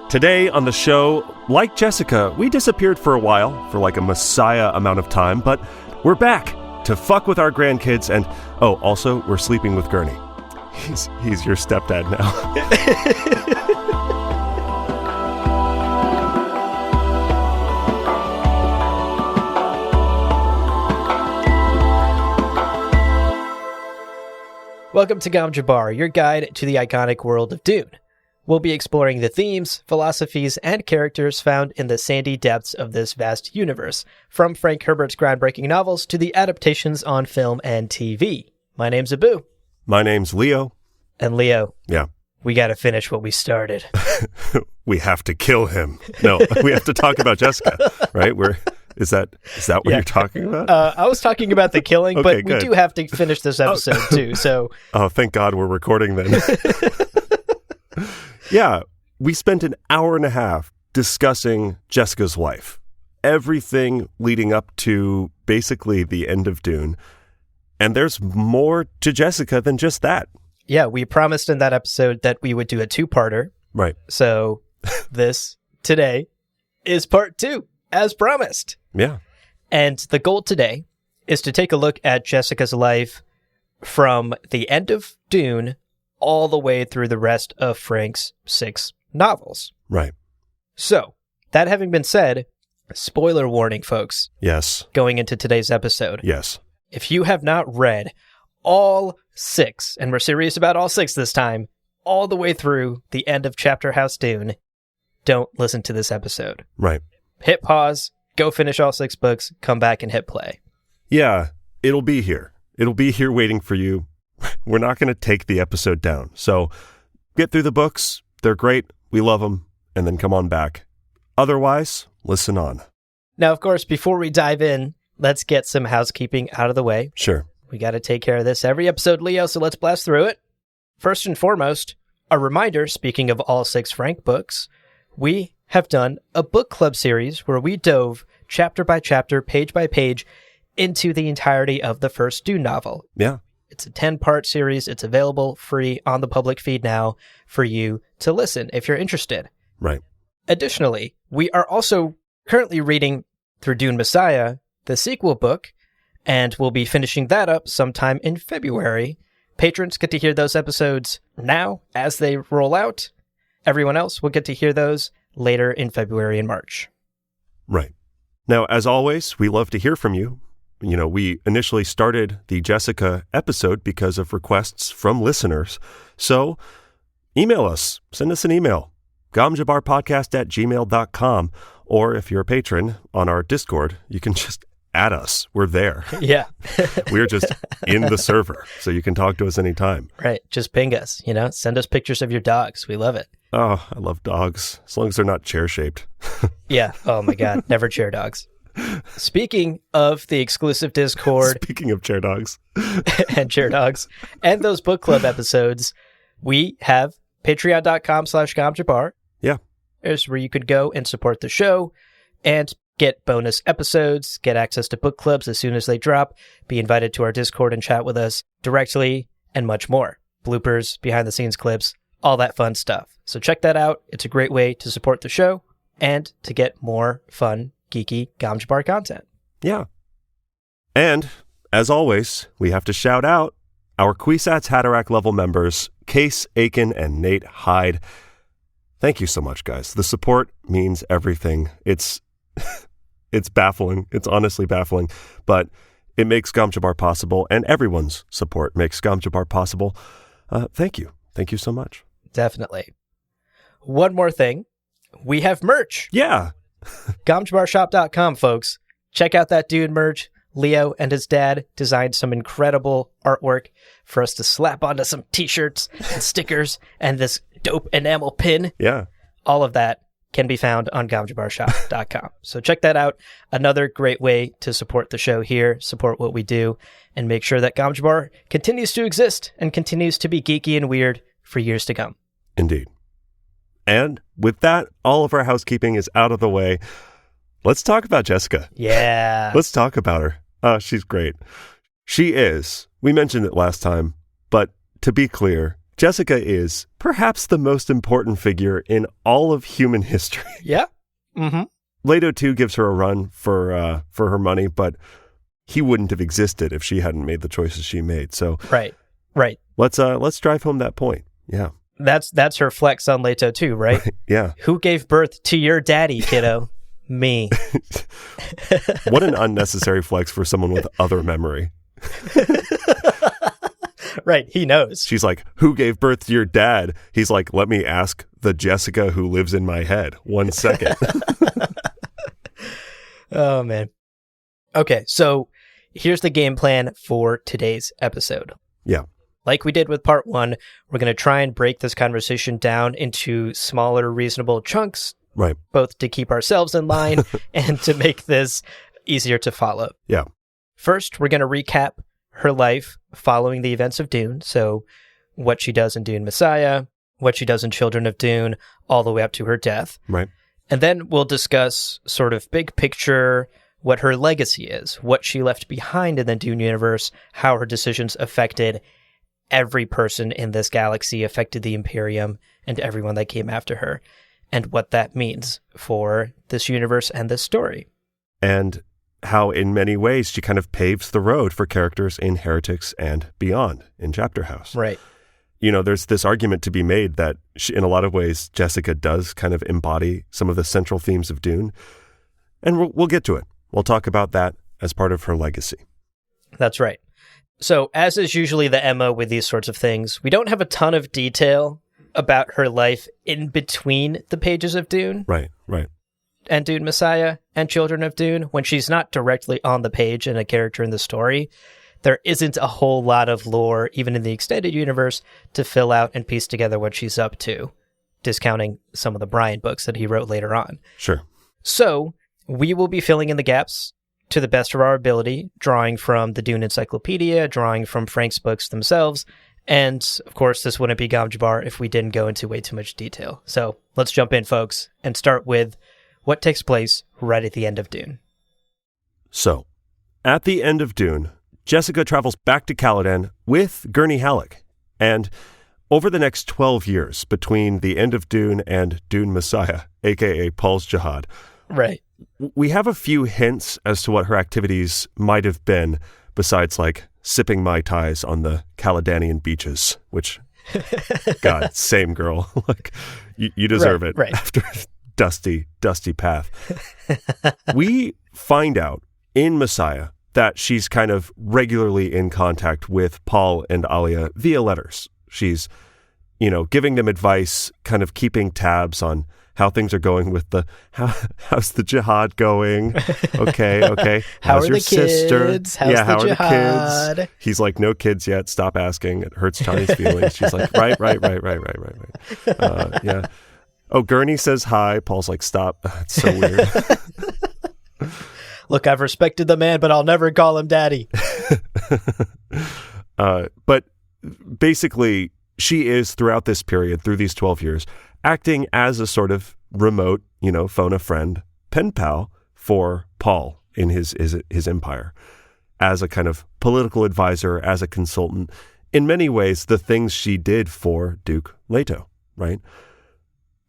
Today on the show, like Jessica, we disappeared for a while, for like a messiah amount of time, but we're back to fuck with our grandkids, and also we're sleeping with Gurney. He's your stepdad now. Welcome to Gom Jabbar, your guide to the iconic world of Dune. We'll be exploring the themes, philosophies, and characters found in the sandy depths of this vast universe, from Frank Herbert's groundbreaking novels to the adaptations on film and TV. My name's Abu. My name's Leo. And Leo. Yeah. We gotta finish what we started. We have to kill him. No, we have to talk about Jessica, right? Is that what you're talking about? I was talking about the killing, Okay, but good. we do have to finish this episode too, so... Oh, thank God we're recording then. Yeah, we spent an hour and a half discussing Jessica's life. Everything leading up to basically the end of Dune. And there's more to Jessica than just that. Yeah, we promised in that episode that we would do a two-parter. Right. So this today is part 2, as promised. Yeah. And the goal today is to take a look at Jessica's life from the end of Dune all the way through the rest of Frank's 6 novels. Right. So, that having been said, spoiler warning, folks, Yes. going into today's episode. Yes. If you have not read all 6, and we're serious about all 6 this time, all the way through the end of Chapter House Dune, don't listen to this episode. Right. Hit pause, go finish all 6 books, come back and hit play. Yeah, it'll be here. It'll be here waiting for you. We're not going to take the episode down. So get through the books. They're great. We love them. And then come on back. Otherwise, listen on. Now, of course, before we dive in, let's get some housekeeping out of the way. Sure. We got to take care of this every episode, Leo, so let's blast through it. First and foremost, a reminder, speaking of all 6 Frank books, we have done a book club series where we dove chapter by chapter, page by page, into the entirety of the first Dune novel. Yeah. It's a 10-part series. It's available free on the public feed now for you to listen if you're interested. Right. Additionally, we are also currently reading through Dune Messiah, the sequel book, and we'll be finishing that up sometime in February. Patrons get to hear those episodes now as they roll out. Everyone else will get to hear those later in February and March. Right. Now, as always, we love to hear from you. You know, we initially started the Jessica episode because of requests from listeners. So email us. Send us an email. gomjabarpodcast@gmail.com. Or if you're a patron on our Discord, you can just add us. We're there. Yeah. We're just in the server, so you can talk to us anytime. Right. Just ping us, send us pictures of your dogs. We love it. Oh, I love dogs, as long as they're not chair-shaped. Yeah. Oh my God. Never chair dogs. Speaking of the exclusive Discord. Speaking of chair dogs. And chair dogs. And those book club episodes, we have patreon.com/GomJabar. Yeah. There's where you could go and support the show and get bonus episodes, get access to book clubs as soon as they drop, be invited to our Discord and chat with us directly, and much more. Bloopers, behind-the-scenes clips, all that fun stuff. So check that out. It's a great way to support the show and to get more fun, geeky Gom Jabbar content. Yeah. And, as always, we have to shout out our Kwisatz Haderach level members, Case, Aiken, and Nate Hyde. Thank you so much, guys. The support means everything. It's baffling. It's honestly baffling, but it makes Gom Jabbar possible, and everyone's support makes Gom Jabbar possible. Thank you. Thank you so much. Definitely. One more thing. We have merch. Yeah. GomJabarShop.com, folks. Check out that Dune merch. Leo and his dad designed some incredible artwork for us to slap onto some t-shirts and stickers and this dope enamel pin. Yeah. All of that can be found on GomJabarShop.com. So check that out. Another great way to support the show here, support what we do, and make sure that Gom Jabbar continues to exist and continues to be geeky and weird for years to come. Indeed. And with that, all of our housekeeping is out of the way. Let's talk about Jessica. Yeah. Let's talk about her. She's great. She is. We mentioned it last time, but to be clear, Jessica is perhaps the most important figure in all of human history. Yeah. Mm-hmm. Leto, too, gives her a run for her money, but he wouldn't have existed if she hadn't made the choices she made. So Right. let's drive home that point. Yeah. That's her flex on Leto too, right? Yeah. Who gave birth to your daddy, kiddo? Me. What an unnecessary flex for someone with other memory. Right, he knows. She's like, who gave birth to your dad? He's like, let me ask the Jessica who lives in my head. 1 second. Oh, man. Okay, so here's the game plan for today's episode. Yeah. Like we did with part 1, we're going to try and break this conversation down into smaller, reasonable chunks, Right. both to keep ourselves in line and to make this easier to follow. Yeah. First, we're going to recap her life following the events of Dune. So what she does in Dune Messiah, what she does in Children of Dune, all the way up to her death. Right. And then we'll discuss sort of big picture, what her legacy is, what she left behind in the Dune universe, how her decisions affected every person in this galaxy, affected the Imperium and everyone that came after her, and what that means for this universe and this story. And how in many ways she kind of paves the road for characters in Heretics and beyond in Chapter House. Right. You know, there's this argument to be made that in a lot of ways, Jessica does kind of embody some of the central themes of Dune. And we'll get to it. We'll talk about that as part of her legacy. That's right. So, as is usually the MO with these sorts of things, we don't have a ton of detail about her life in between the pages of Dune. Right. And Dune Messiah and Children of Dune, when she's not directly on the page and a character in the story, there isn't a whole lot of lore, even in the extended universe, to fill out and piece together what she's up to, discounting some of the Brian books that he wrote later on. Sure. So, we will be filling in the gaps to the best of our ability, drawing from the Dune Encyclopedia, drawing from Frank's books themselves, and, of course, this wouldn't be Gamjabar if we didn't go into way too much detail. So, let's jump in, folks, and start with what takes place right at the end of Dune. So, at the end of Dune, Jessica travels back to Caladan with Gurney Halleck. And over the next 12 years, between the end of Dune and Dune Messiah, a.k.a. Paul's Jihad, Right. we have a few hints as to what her activities might have been, besides, like, sipping Mai Tais on the Caledanian beaches, which, God, same girl. Like, you deserve it after dusty path. We find out in Messiah that she's kind of regularly in contact with Paul and Alia via letters. She's, giving them advice, kind of keeping tabs on how things are going with how's the jihad going? Okay. How's your sister? How are the kids? He's like, no kids yet. Stop asking. It hurts Chani's feelings. She's like, right. Yeah. Oh, Gurney says hi. Paul's like, stop. It's so weird. Look, I've respected the man, but I'll never call him daddy. But basically, she is, throughout this period, through these 12 years, acting as a sort of remote, phone a friend, pen pal for Paul in his empire, as a kind of political advisor, as a consultant. In many ways, the things she did for Duke Leto, right?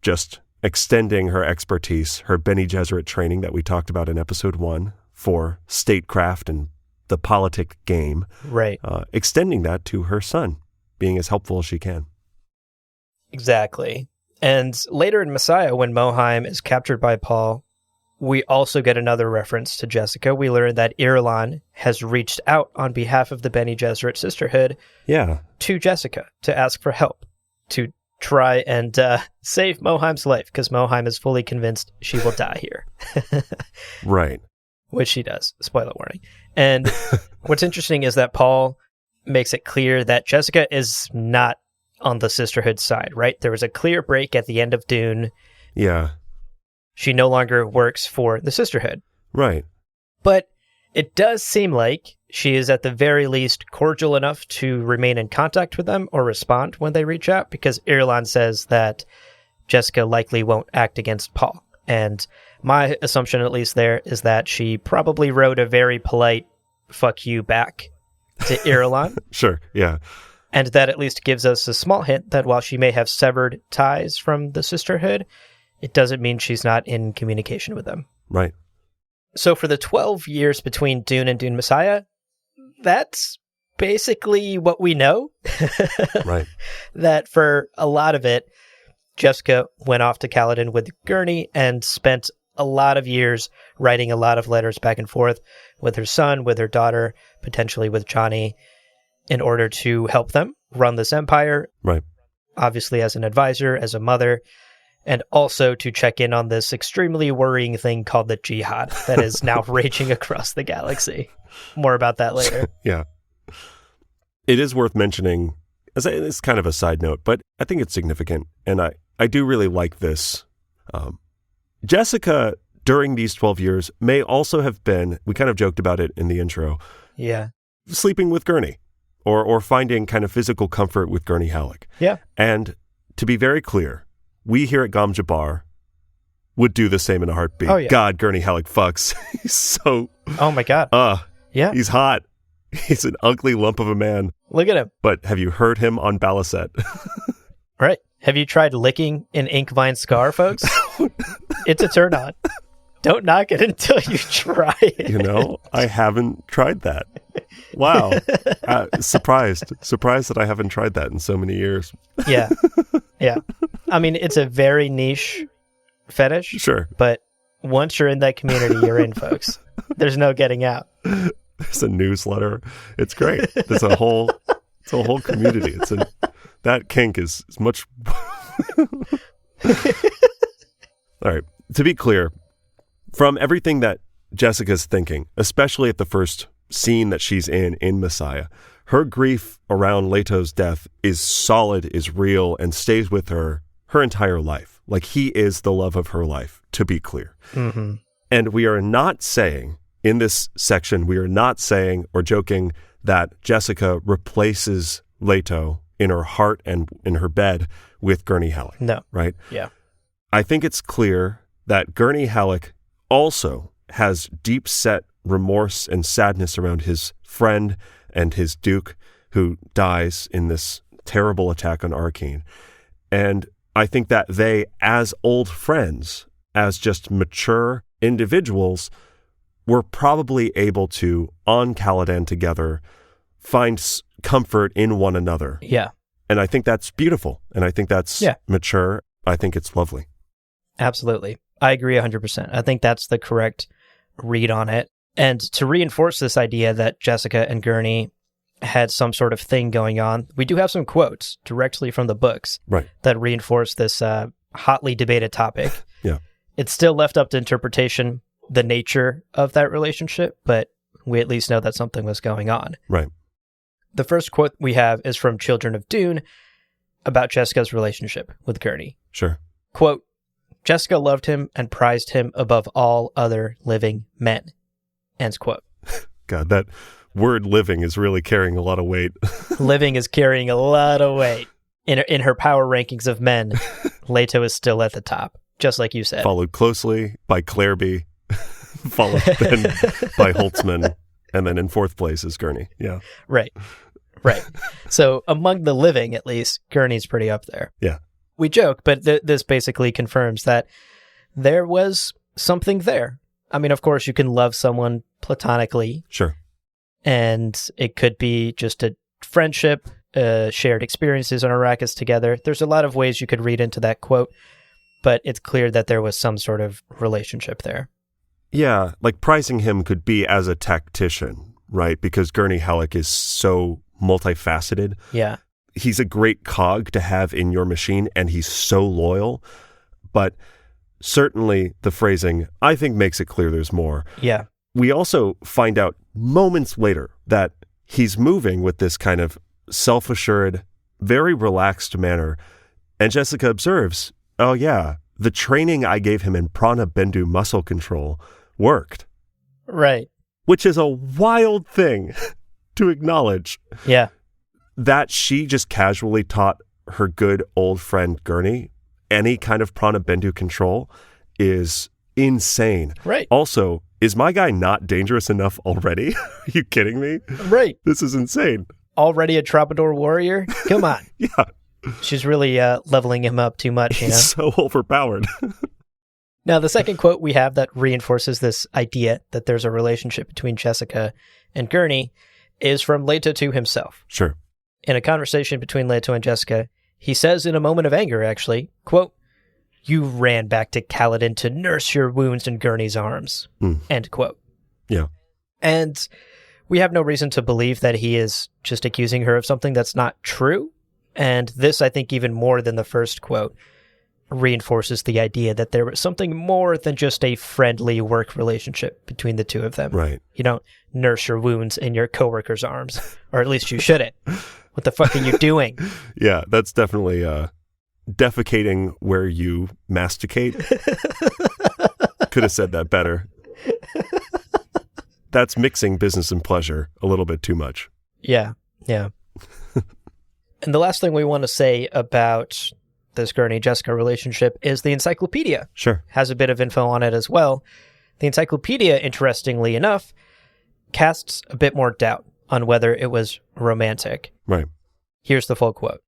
Just extending her expertise, her Bene Gesserit training that we talked about in episode 1 for statecraft and the politic game. Right. Extending that to her son, being as helpful as she can. Exactly. And later in Messiah, when Moheim is captured by Paul, we also get another reference to Jessica. We learn that Irulan has reached out on behalf of the Bene Gesserit Sisterhood to Jessica to ask for help, to try and save Moheim's life, because Moheim is fully convinced she will die here. Right. Which she does. Spoiler warning. And what's interesting is that Paul makes it clear that Jessica is not on the Sisterhood side, right? There was a clear break at the end of Dune. Yeah. She no longer works for the Sisterhood. Right. But it does seem like she is at the very least cordial enough to remain in contact with them or respond when they reach out, because Irulan says that Jessica likely won't act against Paul. And my assumption, at least there, is that she probably wrote a very polite fuck you back to Irulan. Sure, yeah. And that at least gives us a small hint that while she may have severed ties from the sisterhood, it doesn't mean she's not in communication with them. Right. So for the 12 years between Dune and Dune Messiah, that's basically what we know. Right. That for a lot of it, Jessica went off to Caladan with Gurney and spent a lot of years writing a lot of letters back and forth with her son, with her daughter, potentially with Johnny, in order to help them run this empire. Right. Obviously as an advisor, as a mother, and also to check in on this extremely worrying thing called the Jihad that is now raging across the galaxy. More about that later. Yeah. It is worth mentioning, it's kind of a side note, but I think it's significant. And I do really like this. Jessica, during these 12 years, may also have been, we kind of joked about it in the intro, sleeping with Gurney or finding kind of physical comfort with Gurney Halleck. Yeah. And to be very clear, we here at Gom Jabbar would do the same in a heartbeat. Oh, yeah. God, Gurney Halleck fucks. He's so... Oh, my God. Yeah. He's hot. He's an ugly lump of a man. Look at him. But have you heard him on Balasset? Right. Have you tried licking an Inkvine scar, folks? It's a turn on. Don't knock it until you try it. You know, I haven't tried that. Wow. Surprised that I haven't tried that in so many years. Yeah. Yeah. I mean, it's a very niche fetish. Sure. But once you're in that community, you're in, folks. There's no getting out. There's a newsletter. It's great. There's a whole community. That kink is much. All right. To be clear, from everything that Jessica's thinking, especially at the first scene that she's in Messiah, her grief around Leto's death is solid, is real, and stays with her entire life. Like, he is the love of her life, to be clear. Mm-hmm. And we are not saying, in this section, we are not saying or joking that Jessica replaces Leto in her heart and in her bed with Gurney Halleck. No. Right? Yeah. I think it's clear that Gurney Halleck also has deep-set remorse and sadness around his friend and his Duke, who dies in this terrible attack on Arcane. And I think that they, as old friends, as just mature individuals, were probably able to, on Caladan together, find comfort in one another. Yeah. And I think that's beautiful. And I think that's mature. I think it's lovely. Absolutely. I agree 100%. I think that's the correct read on it. And to reinforce this idea that Jessica and Gurney had some sort of thing going on, we do have some quotes directly from the books that reinforce this hotly debated topic. Yeah. It's still left up to interpretation, the nature of that relationship, but we at least know that something was going on. Right. The first quote we have is from Children of Dune about Jessica's relationship with Gurney. Sure. Quote, Jessica loved him and prized him above all other living men. Ends quote. God, that word living is really carrying a lot of weight. Living is carrying a lot of weight. In her power rankings of men, Leto is still at the top, just like you said. Followed closely by Clairby, followed then by Holtzman, and then in fourth place is Gurney. Yeah. Right. So among the living, at least, Gurney's pretty up there. Yeah. We joke, but this basically confirms that there was something there. I mean, of course, you can love someone platonically. Sure. And it could be just a friendship, shared experiences on Arrakis together. There's a lot of ways you could read into that quote, but it's clear that there was some sort of relationship there. Yeah, like prizing him could be as a tactician, right? Because Gurney Halleck is so multifaceted. Yeah. He's a great cog to have in your machine, and he's so loyal. But certainly the phrasing, I think, makes it clear there's more. Yeah. We also find out moments later that he's moving with this kind of self-assured, very relaxed manner. And Jessica observes, oh yeah, the training I gave him in Prana Bendu muscle control worked. Right. Which is a wild thing to acknowledge. Yeah. That she just casually taught her good old friend Gurney any kind of Prana Bendu control is insane. Right. Also, is my guy not dangerous enough already? Are you kidding me? Right. This is insane. already a troubadour warrior? Come on. Yeah. She's really leveling him up too much, you know? He's so overpowered. Now, the second quote we have that reinforces this idea that there's a relationship between Jessica and Gurney is from Leto 2 himself. Sure. In a conversation between Leto and Jessica, he says in a moment of anger, actually, quote, "You ran back to Kaladin to nurse your wounds in Gurney's arms," end quote. Yeah. And we have no reason to believe that he is just accusing her of something that's not true. And this, I think, even more than the first quote, reinforces the idea that there was something more than just a friendly work relationship between the two of them. Right. You don't nurse your wounds in your coworker's arms, or at least you shouldn't. What the fuck are you doing? Yeah, that's definitely defecating where you masticate. Could have said that better. That's mixing business and pleasure a little bit too much. Yeah. And the last thing we want to say about this Gurney-Jessica relationship is the encyclopedia. Sure. Has a bit of info on it as well. The encyclopedia, interestingly enough, casts a bit more doubt on whether it was romantic. Right. Here's the full quote.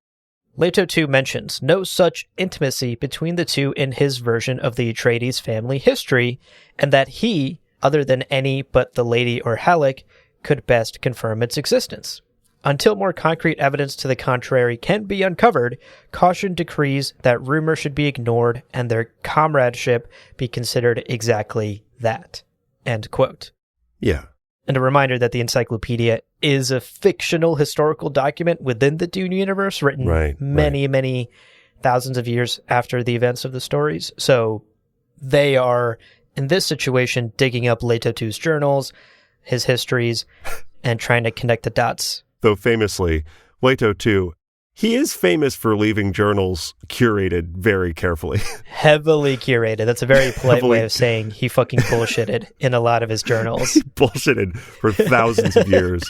Leto 2 mentions no such intimacy between the two in his version of the Atreides family history, and that he, other than any but the lady or Halleck, could best confirm its existence. Until more concrete evidence to the contrary can be uncovered, caution decrees that rumor should be ignored and their comradeship be considered exactly that. End quote. Yeah. And a reminder that the encyclopedia is a fictional historical document within the Dune universe, written many thousands of years after the events of the stories. So they are, in this situation, digging up Leto 2's journals, his histories, and trying to connect the dots. Though famously, Leto 2, he is famous for leaving journals curated very carefully. Heavily curated. That's a very polite way of saying he fucking bullshitted in a lot of his journals. He bullshitted for thousands of years.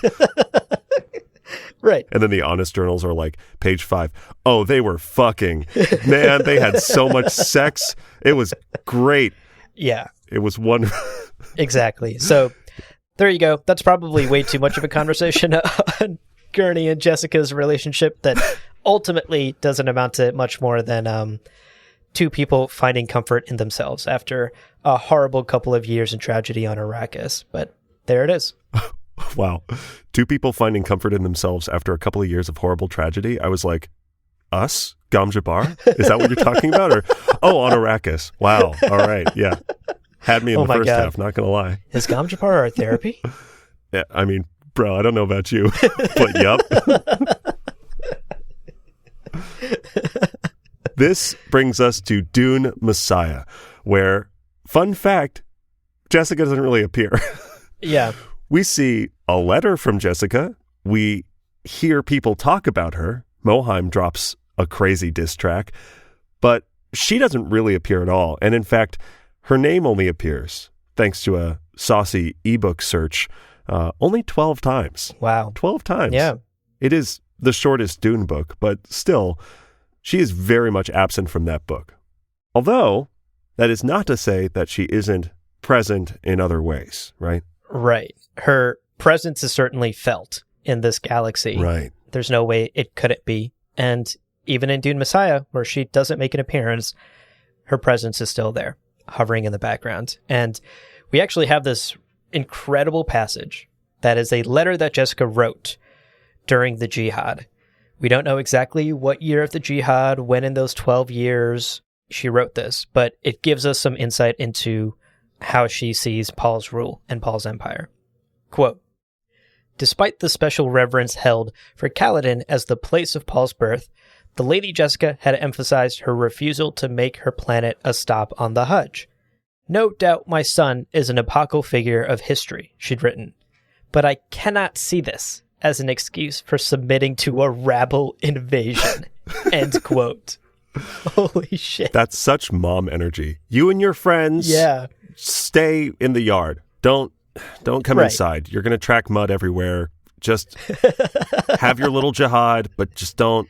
Right. And then the honest journals are like, page 5. Oh, they were fucking. Man, they had so much sex. It was great. Yeah. It was wonderful. Exactly. So there you go. That's probably way too much of a conversation on Gurney and Jessica's relationship that ultimately doesn't amount to much more than two people finding comfort in themselves after a horrible couple of years in tragedy on Arrakis. But there it is. Wow. Two people finding comfort in themselves after a couple of years of horrible tragedy. I was like, us? Gom Jabbar? Is that what you're talking about? Or, on Arrakis. Wow. All right. Yeah. Had me in the first half, not going to lie. Is Gom Jabbar our therapy? Yeah, I mean, bro, I don't know about you, but yup. This brings us to Dune Messiah, where, fun fact, Jessica doesn't really appear. Yeah. We see a letter from Jessica. We hear people talk about her. Moheim drops a crazy diss track, but she doesn't really appear at all. And in fact, her name only appears, thanks to a saucy ebook search, only 12 times. Wow. 12 times. Yeah. It is the shortest Dune book, but still, she is very much absent from that book. Although, that is not to say that she isn't present in other ways, right? Right. Her presence is certainly felt in this galaxy. Right. There's no way it couldn't be. And even in Dune Messiah, where she doesn't make an appearance, her presence is still there, hovering in the background. And we actually have this incredible passage that is a letter that Jessica wrote during the Jihad. We don't know exactly what year of the Jihad, when in those 12 years she wrote this, but it gives us some insight into how she sees Paul's rule and Paul's empire. Quote, "Despite the special reverence held for Kaladin as the place of Paul's birth, the Lady Jessica had emphasized her refusal to make her planet a stop on the Hajj. No doubt my son is an epochal figure of history," she'd written, "but I cannot see this as an excuse for submitting to a rabble invasion." End quote. Holy shit. That's such mom energy. You and your friends, stay in the yard. Don't come inside. You're going to track mud everywhere. Just have your little jihad, but just don't.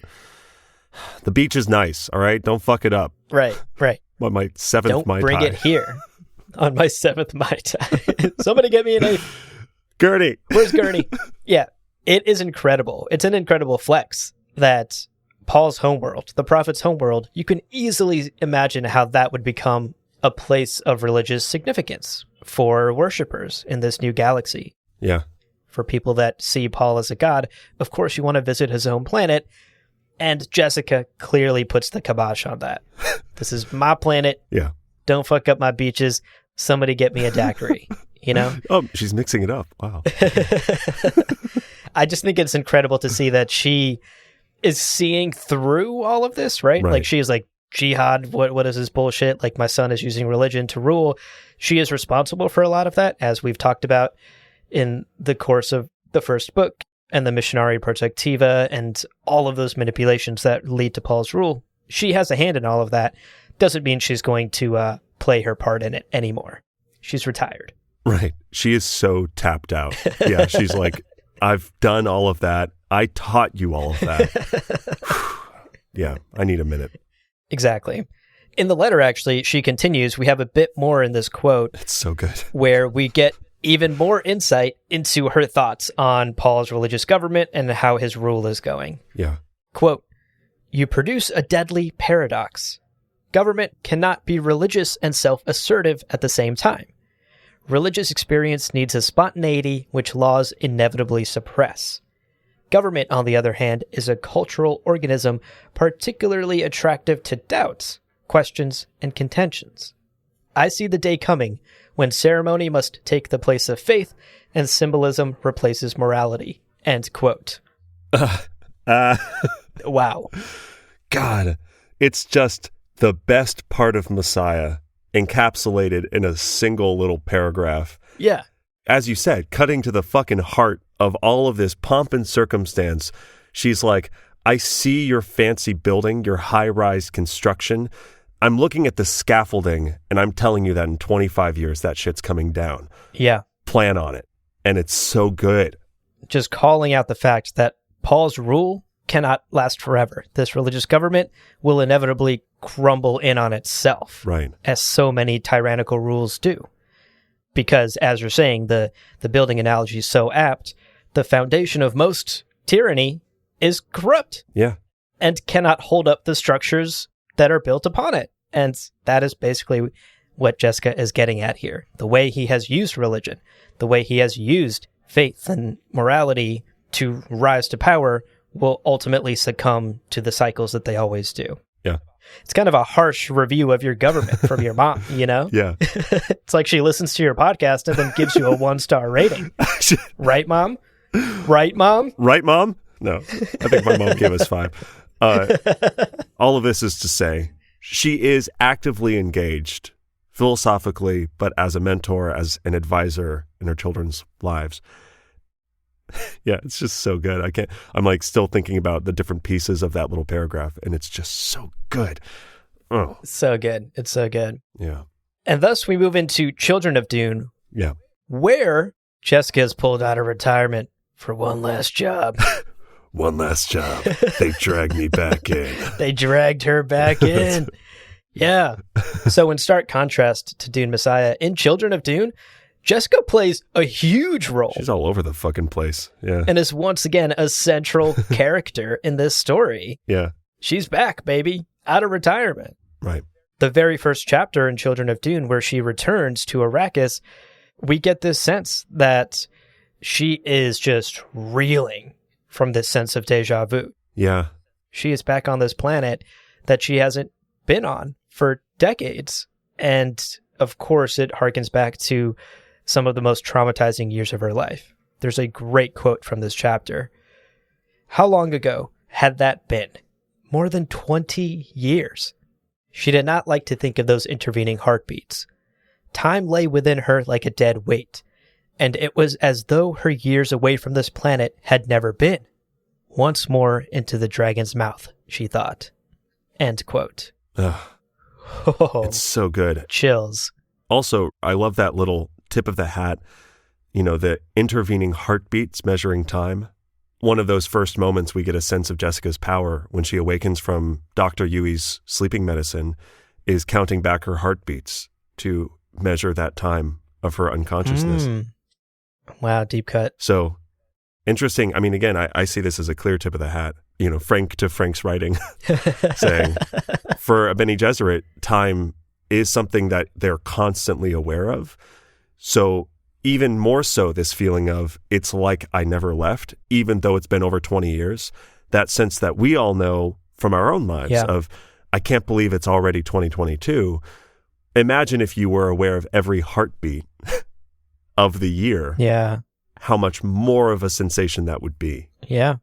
The beach is nice, all right? Don't fuck it up. Right. What, my seventh Don't Mai Tai? bring it here on my seventh Mai Tai. Somebody get me an eighth. Gurney. Where's Gurney? Yeah. It is incredible. It's an incredible flex that Paul's homeworld, the prophet's homeworld, you can easily imagine how that would become a place of religious significance for worshippers in this new galaxy. Yeah. For people that see Paul as a god, of course you want to visit his home planet, and Jessica clearly puts the kibosh on that. This is my planet. Yeah. Don't fuck up my beaches. Somebody get me a daiquiri, you know? Oh, she's mixing it up. Wow. I just think it's incredible to see that she is seeing through all of this, right? Like she is like, jihad, what is this bullshit? Like my son is using religion to rule. She is responsible for a lot of that, as we've talked about in the course of the first book and the Missionary Protectiva and all of those manipulations that lead to Paul's rule. She has a hand in all of that. Doesn't mean she's going to play her part in it anymore. She's retired. Right. She is so tapped out. Yeah, she's like, I've done all of that. I taught you all of that. Yeah, I need a minute. Exactly. In the letter, actually, she continues, we have a bit more in this quote. It's so good. Where we get even more insight into her thoughts on Paul's religious government and how his rule is going. Yeah. Quote, you produce a deadly paradox. Government cannot be religious and self-assertive at the same time. Religious experience needs a spontaneity which laws inevitably suppress. Government, on the other hand, is a cultural organism particularly attractive to doubts, questions, and contentions. I see the day coming when ceremony must take the place of faith and symbolism replaces morality. End quote. Wow. God, it's just the best part of Messiah encapsulated in a single little paragraph. Yeah. As you said, cutting to the fucking heart of all of this pomp and circumstance. She's like, I see your fancy building, your high-rise construction. I'm looking at the scaffolding, and I'm telling you that in 25 years, that shit's coming down. Yeah. Plan on it. And it's so good. Just calling out the fact that Paul's rule cannot last forever. This religious government will inevitably crumble in on itself. Right. As so many tyrannical rules do. Because, as you're saying, the building analogy is so apt, the foundation of most tyranny is corrupt. Yeah. And cannot hold up the structures that are built upon it. And that is basically what Jessica is getting at here. The way he has used religion, the way he has used faith and morality to rise to power will ultimately succumb to the cycles that they always do. Yeah. It's kind of a harsh review of your government from your mom, you know? Yeah. It's like she listens to your podcast and then gives you a 1-star rating. Right, Mom? Right, Mom? Right, Mom? No. I think my mom gave us 5. All of this is to say, she is actively engaged philosophically, but as a mentor, as an advisor in her children's lives. Yeah, it's just so good. I'm like still thinking about the different pieces of that little paragraph, and it's just so good. Oh. So good. It's so good. Yeah. And thus we move into Children of Dune. Yeah. Where Jessica is pulled out of retirement for one last job. One last job. They dragged me back in. They dragged her back in. Yeah. So in stark contrast to Dune Messiah, in Children of Dune, Jessica plays a huge role. She's all over the fucking place. Yeah. And is once again a central character in this story. Yeah. She's back, baby, out of retirement. Right. The very first chapter in Children of Dune, where she returns to Arrakis, we get this sense that she is just reeling from this sense of deja vu. Yeah. She is back on this planet that she hasn't been on for decades. And of course, it harkens back to some of the most traumatizing years of her life. There's a great quote from this chapter. How long ago had that been? More than 20 years. She did not like to think of those intervening heartbeats. Time lay within her like a dead weight, and it was as though her years away from this planet had never been. Once more into the dragon's mouth, she thought. End quote. Oh, it's so good. Chills. Also, I love that little tip of the hat, the intervening heartbeats measuring time. One of those first moments we get a sense of Jessica's power when she awakens from Dr. Yui's sleeping medicine is counting back her heartbeats to measure that time of her unconsciousness. Wow, deep cut. So Interesting. I mean, again, I see this as a clear tip of the hat. Frank to Frank's writing, saying, for a Bene Gesserit, time is something that they're constantly aware of. So even more so, this feeling of, it's like I never left, even though it's been over 20 years, that sense that we all know from our own lives of, I can't believe it's already 2022. Imagine if you were aware of every heartbeat of the year. Yeah. How much more of a sensation that would be. Yeah.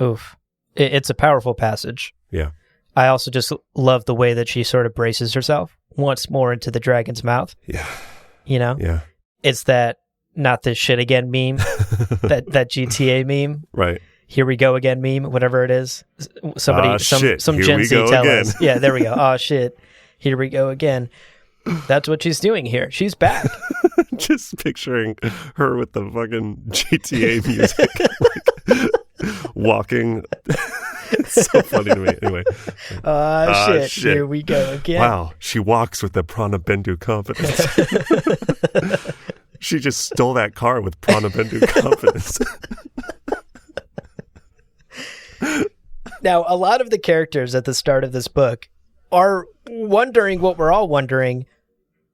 Oof. It's a powerful passage. Yeah. I also just love the way that she sort of braces herself once more into the dragon's mouth. Yeah. Yeah. It's that not this shit again meme, that GTA meme. Right. Here we go again meme, whatever it is. Somebody, some Here Gen we Z go tell again. us. Yeah, there we go. Oh shit. Here we go again. That's what she's doing here. She's back. Just picturing her with the fucking GTA music, walking. It's so funny to me. Anyway. Shit. Here we go again. Wow. She walks with the Prana-Bendu confidence. She just stole that car with Prana-Bendu confidence. Now, a lot of the characters at the start of this book are wondering what we're all wondering.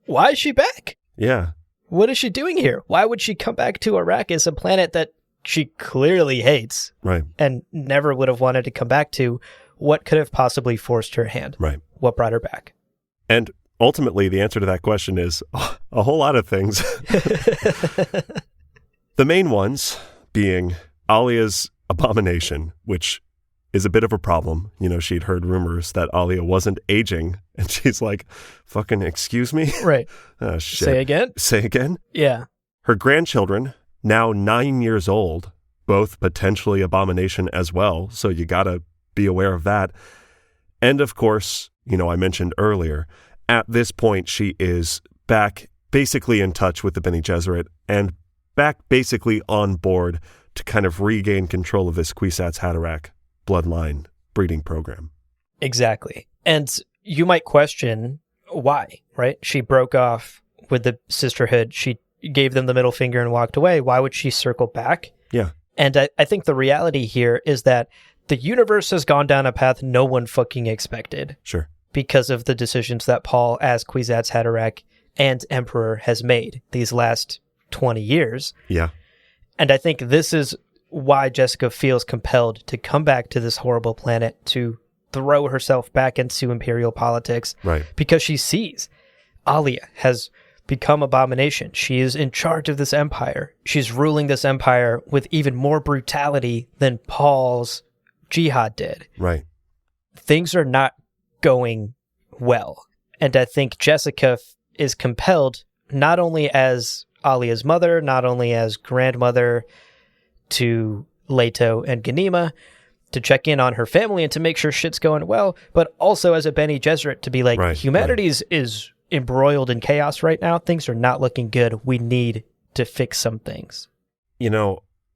Why is she back? Yeah. What is she doing here? Why would she come back to Arrakis, a planet that she clearly hates, right, and never would have wanted to come back to? What could have possibly forced her hand? Right. What brought her back? And ultimately, the answer to that question is a whole lot of things. The main ones being Alia's abomination, which is a bit of a problem. She'd heard rumors that Alia wasn't aging, and she's like, fucking excuse me? Right. Oh, shit. Say again? Say again? Yeah. Her grandchildren, now 9 years old, both potentially abomination as well, so you gotta be aware of that. And of course, I mentioned earlier, at this point she is back basically in touch with the Bene Gesserit and back basically on board to kind of regain control of this Kwisatz Haderach bloodline breeding program. Exactly. And you might question why, right? She broke off with the sisterhood. She gave them the middle finger and walked away. Why would she circle back? Yeah. And I think the reality here is that the universe has gone down a path no one fucking expected. Sure. Because of the decisions that Paul, as Kwisatz Haderach and Emperor, has made these last 20 years. Yeah. And I think this is why Jessica feels compelled to come back to this horrible planet, to throw herself back into Imperial politics. Right. Because she sees Alia has become abomination. She is in charge of this empire. She's ruling this empire with even more brutality than Paul's jihad did. Right. Things are not going well. And I think Jessica is compelled, not only as Alia's mother, not only as grandmother to Leto and Ghanima, to check in on her family and to make sure shit's going well, but also as a Bene Gesserit to be like, right, humanity right. is embroiled in chaos right now. Things are not looking good. We need to fix some things.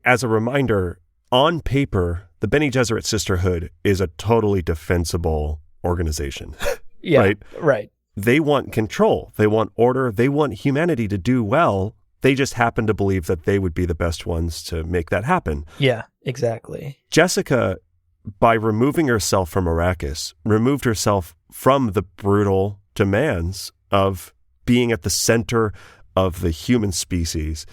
As a reminder, on paper, the Bene Gesserit Sisterhood is a totally defensible organization. Yeah, right. They want control. They want order. They want humanity to do well. They just happen to believe that they would be the best ones to make that happen. Yeah, exactly. Jessica, by removing herself from Arrakis, removed herself from the brutal demands of being at the center of the human species.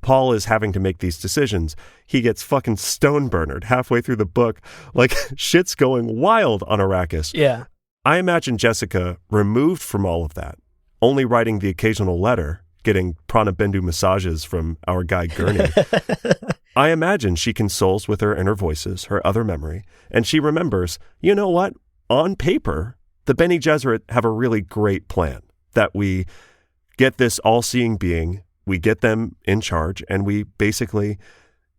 Paul is having to make these decisions. He gets fucking stone-burnered halfway through the book. Like, shit's going wild on Arrakis. Yeah. I imagine Jessica, removed from all of that, only writing the occasional letter, getting Prana-Bendu massages from our guy Gurney. I imagine she consoles with her inner voices, her other memory, and she remembers, you know what? On paper, the Bene Gesserit have a really great plan, that we get this all-seeing being, we get them in charge, and we basically,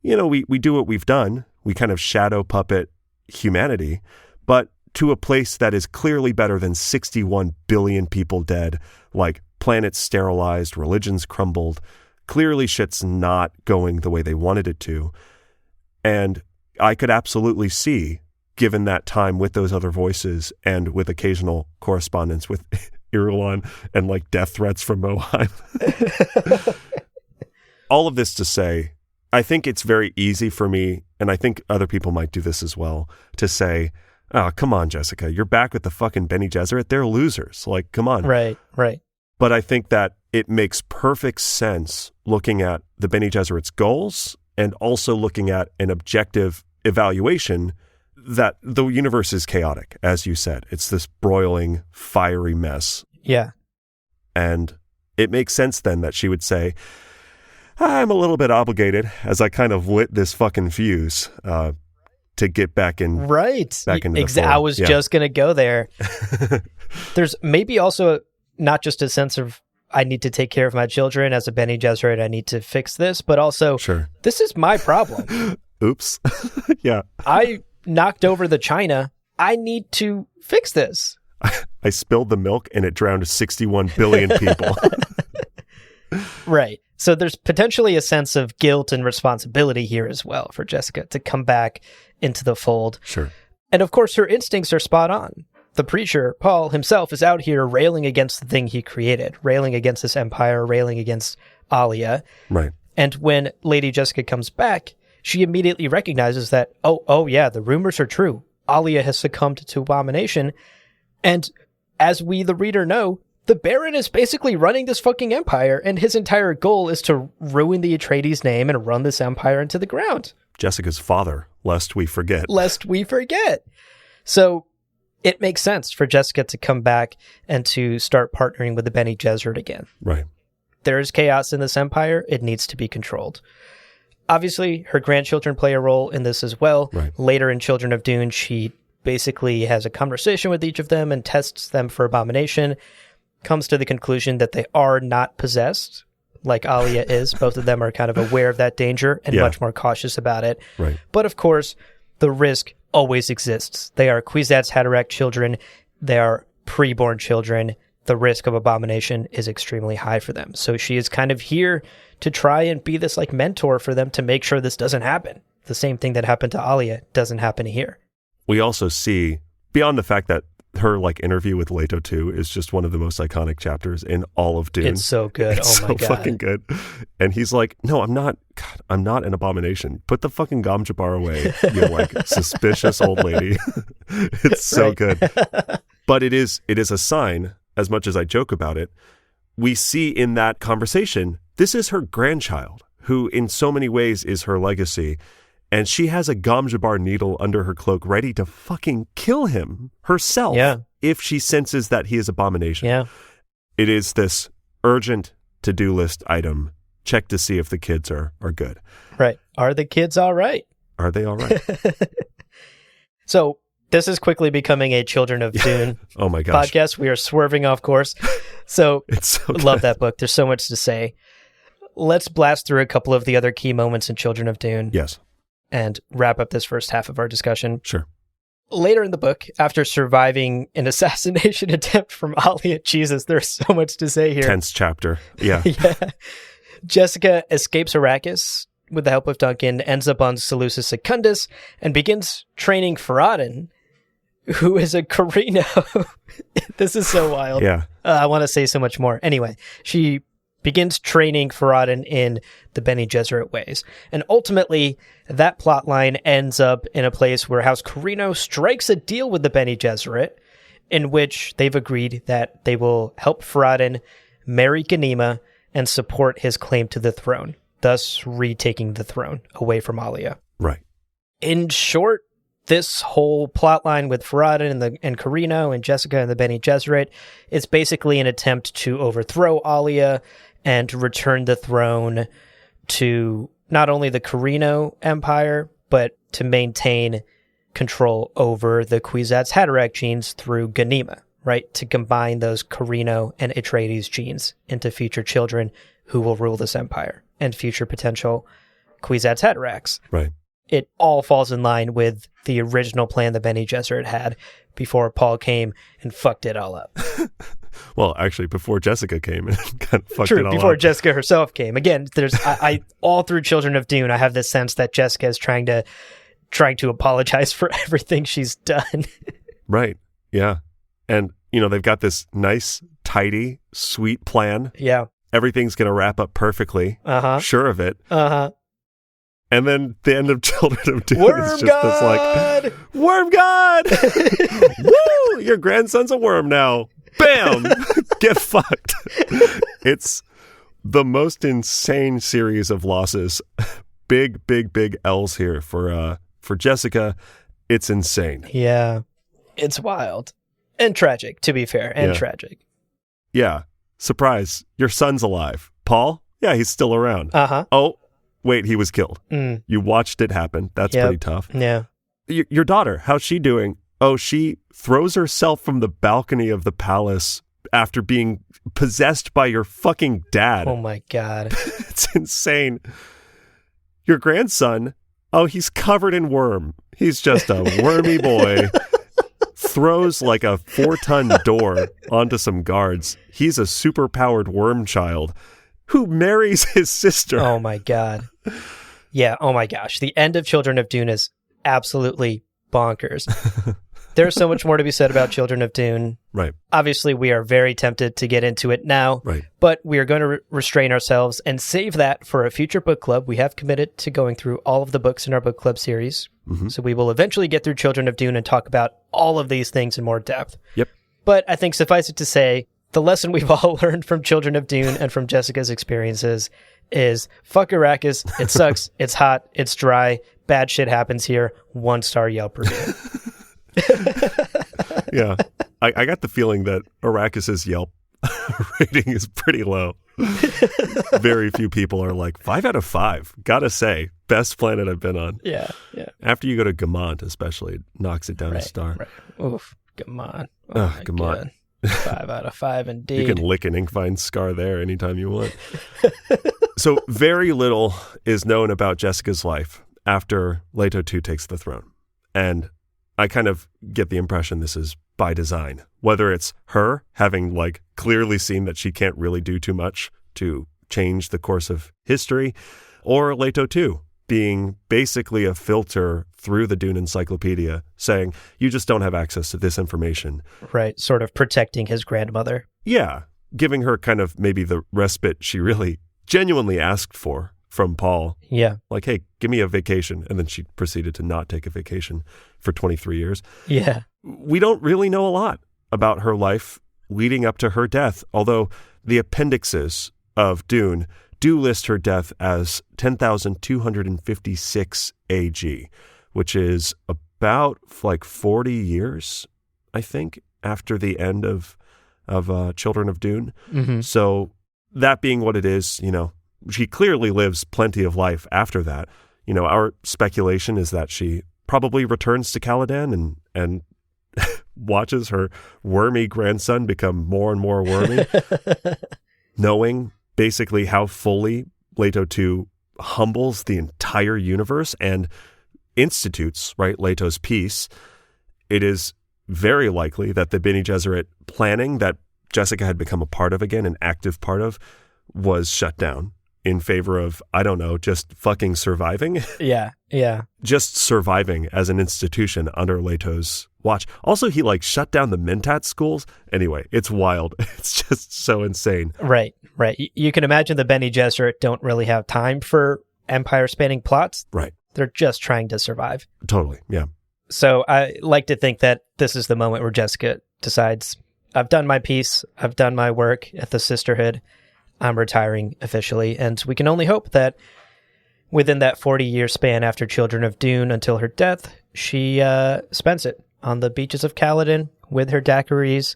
we do what we've done. We kind of shadow puppet humanity, but to a place that is clearly better than 61 billion people dead, like planets sterilized, religions crumbled. Clearly shit's not going the way they wanted it to. And I could absolutely see, given that time with those other voices and with occasional correspondence with Irulan and like death threats from Moheim. All of this to say, I think it's very easy for me, and I think other people might do this as well, to say, oh, come on, Jessica, you're back with the fucking Bene Gesserit. They're losers. Like, come on. Right. But I think that it makes perfect sense looking at the Bene Gesserit's goals and also looking at an objective evaluation that the universe is chaotic, as you said. It's this broiling, fiery mess. Yeah. And it makes sense then that she would say, I'm a little bit obligated as I kind of lit this fucking fuse to get back in. Right. Back into the fold. I was just going to go there. There's maybe also not just a sense of I need to take care of my children as a Bene Gesserit. I need to fix this, but also this is my problem. Oops. Yeah. I knocked over the china. I need to fix this. I spilled the milk and it drowned 61 billion people. Right. So there's potentially a sense of guilt and responsibility here as well for Jessica to come back into the fold. Sure. And of course, her instincts are spot on. The preacher, Paul himself, is out here railing against the thing he created, railing against this empire, railing against Alia. Right. And when Lady Jessica comes back, she immediately recognizes that, oh yeah, the rumors are true. Alia has succumbed to abomination. And as we, the reader, know, the Baron is basically running this fucking empire, and his entire goal is to ruin the Atreides name and run this empire into the ground. Jessica's father, lest we forget. So it makes sense for Jessica to come back and to start partnering with the Bene Gesserit again. Right. There is chaos in this empire. It needs to be controlled. Obviously, her grandchildren play a role in this as well. Right. Later in Children of Dune, she basically has a conversation with each of them and tests them for abomination, comes to the conclusion that they are not possessed, like Alia is. Both of them are kind of aware of that danger and much more cautious about it. Right. But of course, the risk always exists. They are Kwisatz Haderach children. They are preborn children. The risk of abomination is extremely high for them. So she is kind of here to try and be this like mentor for them to make sure this doesn't happen. The same thing that happened to Alia doesn't happen here. We also see, beyond the fact that her like interview with Leto 2 is just one of the most iconic chapters in all of Dune. It's so good. It's oh my so God. fucking good. And he's like, no, I'm not an abomination. Put the fucking Gom Jabbar away, you like suspicious old lady. It's so good. But it is a sign, as much as I joke about it, we see in that conversation, this is her grandchild, who in so many ways is her legacy. And she has a Gom Jabbar needle under her cloak ready to fucking kill him herself if she senses that he is abomination. Yeah. It is this urgent to-do list item. Check to see if the kids are good. Right. Are the kids all right? Are they all right? So this is quickly becoming a Children of Dune oh my gosh. podcast. We are swerving off course. So It's so good. love that book. There's so much to say. Let's blast through a couple of the other key moments in Children of Dune. Yes. And wrap up this first half of our discussion. Sure. Later in the book, after surviving an assassination attempt from Alia, Jesus, there's so much to say here. Tense chapter. Yeah. Jessica escapes Arrakis with the help of Duncan, ends up on Seleucus Secundus, and begins training Farad'n, who is a Carino. This is so wild. Yeah. I want to say so much more. Anyway, she begins training Farad'n in the Bene Gesserit ways. And ultimately, that plotline ends up in a place where House Carino strikes a deal with the Bene Gesserit, in which they've agreed that they will help Farad'n marry Ghanima and support his claim to the throne, thus retaking the throne away from Alia. Right. In short, this whole plotline with Farad'n and Carino and Jessica and the Bene Gesserit is basically an attempt to overthrow Alia and return the throne to not only the Carino Empire, but to maintain control over the Kwisatz Haderach genes through Ghanima, right? To combine those Carino and Atreides genes into future children who will rule this empire and future potential Kwisatz Haderachs. Right. It all falls in line with the original plan that Bene Gesserit had before Paul came and fucked it all up. Well, actually, before Jessica came and kind of fucked True, it all before up. Jessica herself came. Again, there's I all through Children of Dune, I have this sense that Jessica is trying to apologize for everything she's done. Right. Yeah. And, they've got this nice, tidy, sweet plan. Yeah. Everything's going to wrap up perfectly. Uh-huh. Sure of it. Uh-huh. And then the end of Children of Dune Worm is just God! this like, worm God! Woo! Your grandson's a worm now. Bam! Get fucked. It's the most insane series of losses. Big L's here for Jessica. It's insane. Yeah. It's wild. And tragic, to be fair. And tragic. Yeah. Surprise. Your son's alive. Paul? Yeah, he's still around. Uh-huh. Oh, wait, he was killed. You watched it happen. That's pretty tough. Yeah. Your daughter, how's she doing? Oh, she throws herself from the balcony of the palace after being possessed by your fucking dad. Oh my God. It's insane. Your grandson, oh, he's covered in worm. He's just a wormy boy. Throws like a 4-ton door onto some guards. He's a super-powered worm child who marries his sister. Oh my God. Yeah, oh my gosh. The end of Children of Dune is absolutely bonkers. There's so much more to be said about Children of Dune. Right. Obviously, we are very tempted to get into it now. Right. But we are going to restrain ourselves and save that for a future book club. We have committed to going through all of the books in our book club series. Mm-hmm. So we will eventually get through Children of Dune and talk about all of these things in more depth. Yep. But I think suffice it to say, the lesson we've all learned from Children of Dune and from Jessica's experiences is fuck Arrakis. It sucks. It's hot. It's dry. Bad shit happens here. 1-star Yelp review. Yeah. I got the feeling that Arrakis's Yelp rating is pretty low. Very few people are like, 5 out of 5. Gotta say, best planet I've been on. Yeah. After you go to Gamont, especially, it knocks it down a star. Right. Oof. Gamont. Gamont. 5 out of 5 indeed. You can lick an Inkvine scar there anytime you want. So very little is known about Jessica's life after Leto II takes the throne. And I kind of get the impression this is by design, whether it's her having like clearly seen that she can't really do too much to change the course of history, or Leto II being basically a filter through the Dune Encyclopedia saying, you just don't have access to this information. Right. Sort of protecting his grandmother. Yeah. Giving her kind of maybe the respite she really genuinely asked for from Paul. Yeah. Like, hey, give me a vacation. And then she proceeded to not take a vacation for 23 years. Yeah. We don't really know a lot about her life leading up to her death, although the appendixes of Dune do list her death as 10,256 AG, which is about like 40 years, I think, after the end of Children of Dune. Mm-hmm. So that being what it is, you know, she clearly lives plenty of life after that. You know, our speculation is that she probably returns to Caladan and watches her wormy grandson become more and more wormy, knowing basically how fully Leto II humbles the entire universe and institutes, right, Leto's peace. It is very likely that the Bene Gesserit planning that Jessica had become a part of again, an active part of, was shut down in favor of, I don't know, just fucking surviving. Yeah. Just surviving as an institution under Leto's watch. Also, he like shut down the Mentat schools. Anyway, it's wild. It's just so insane. Right. You can imagine the Bene Gesserit don't really have time for empire-spanning plots. Right. They're just trying to survive. Totally, yeah. So I like to think that this is the moment where Jessica decides, I've done my piece, I've done my work at the Sisterhood, I'm retiring officially, and we can only hope that within that 40-year span after Children of Dune until her death, she spends it on the beaches of Caladan with her daiquiris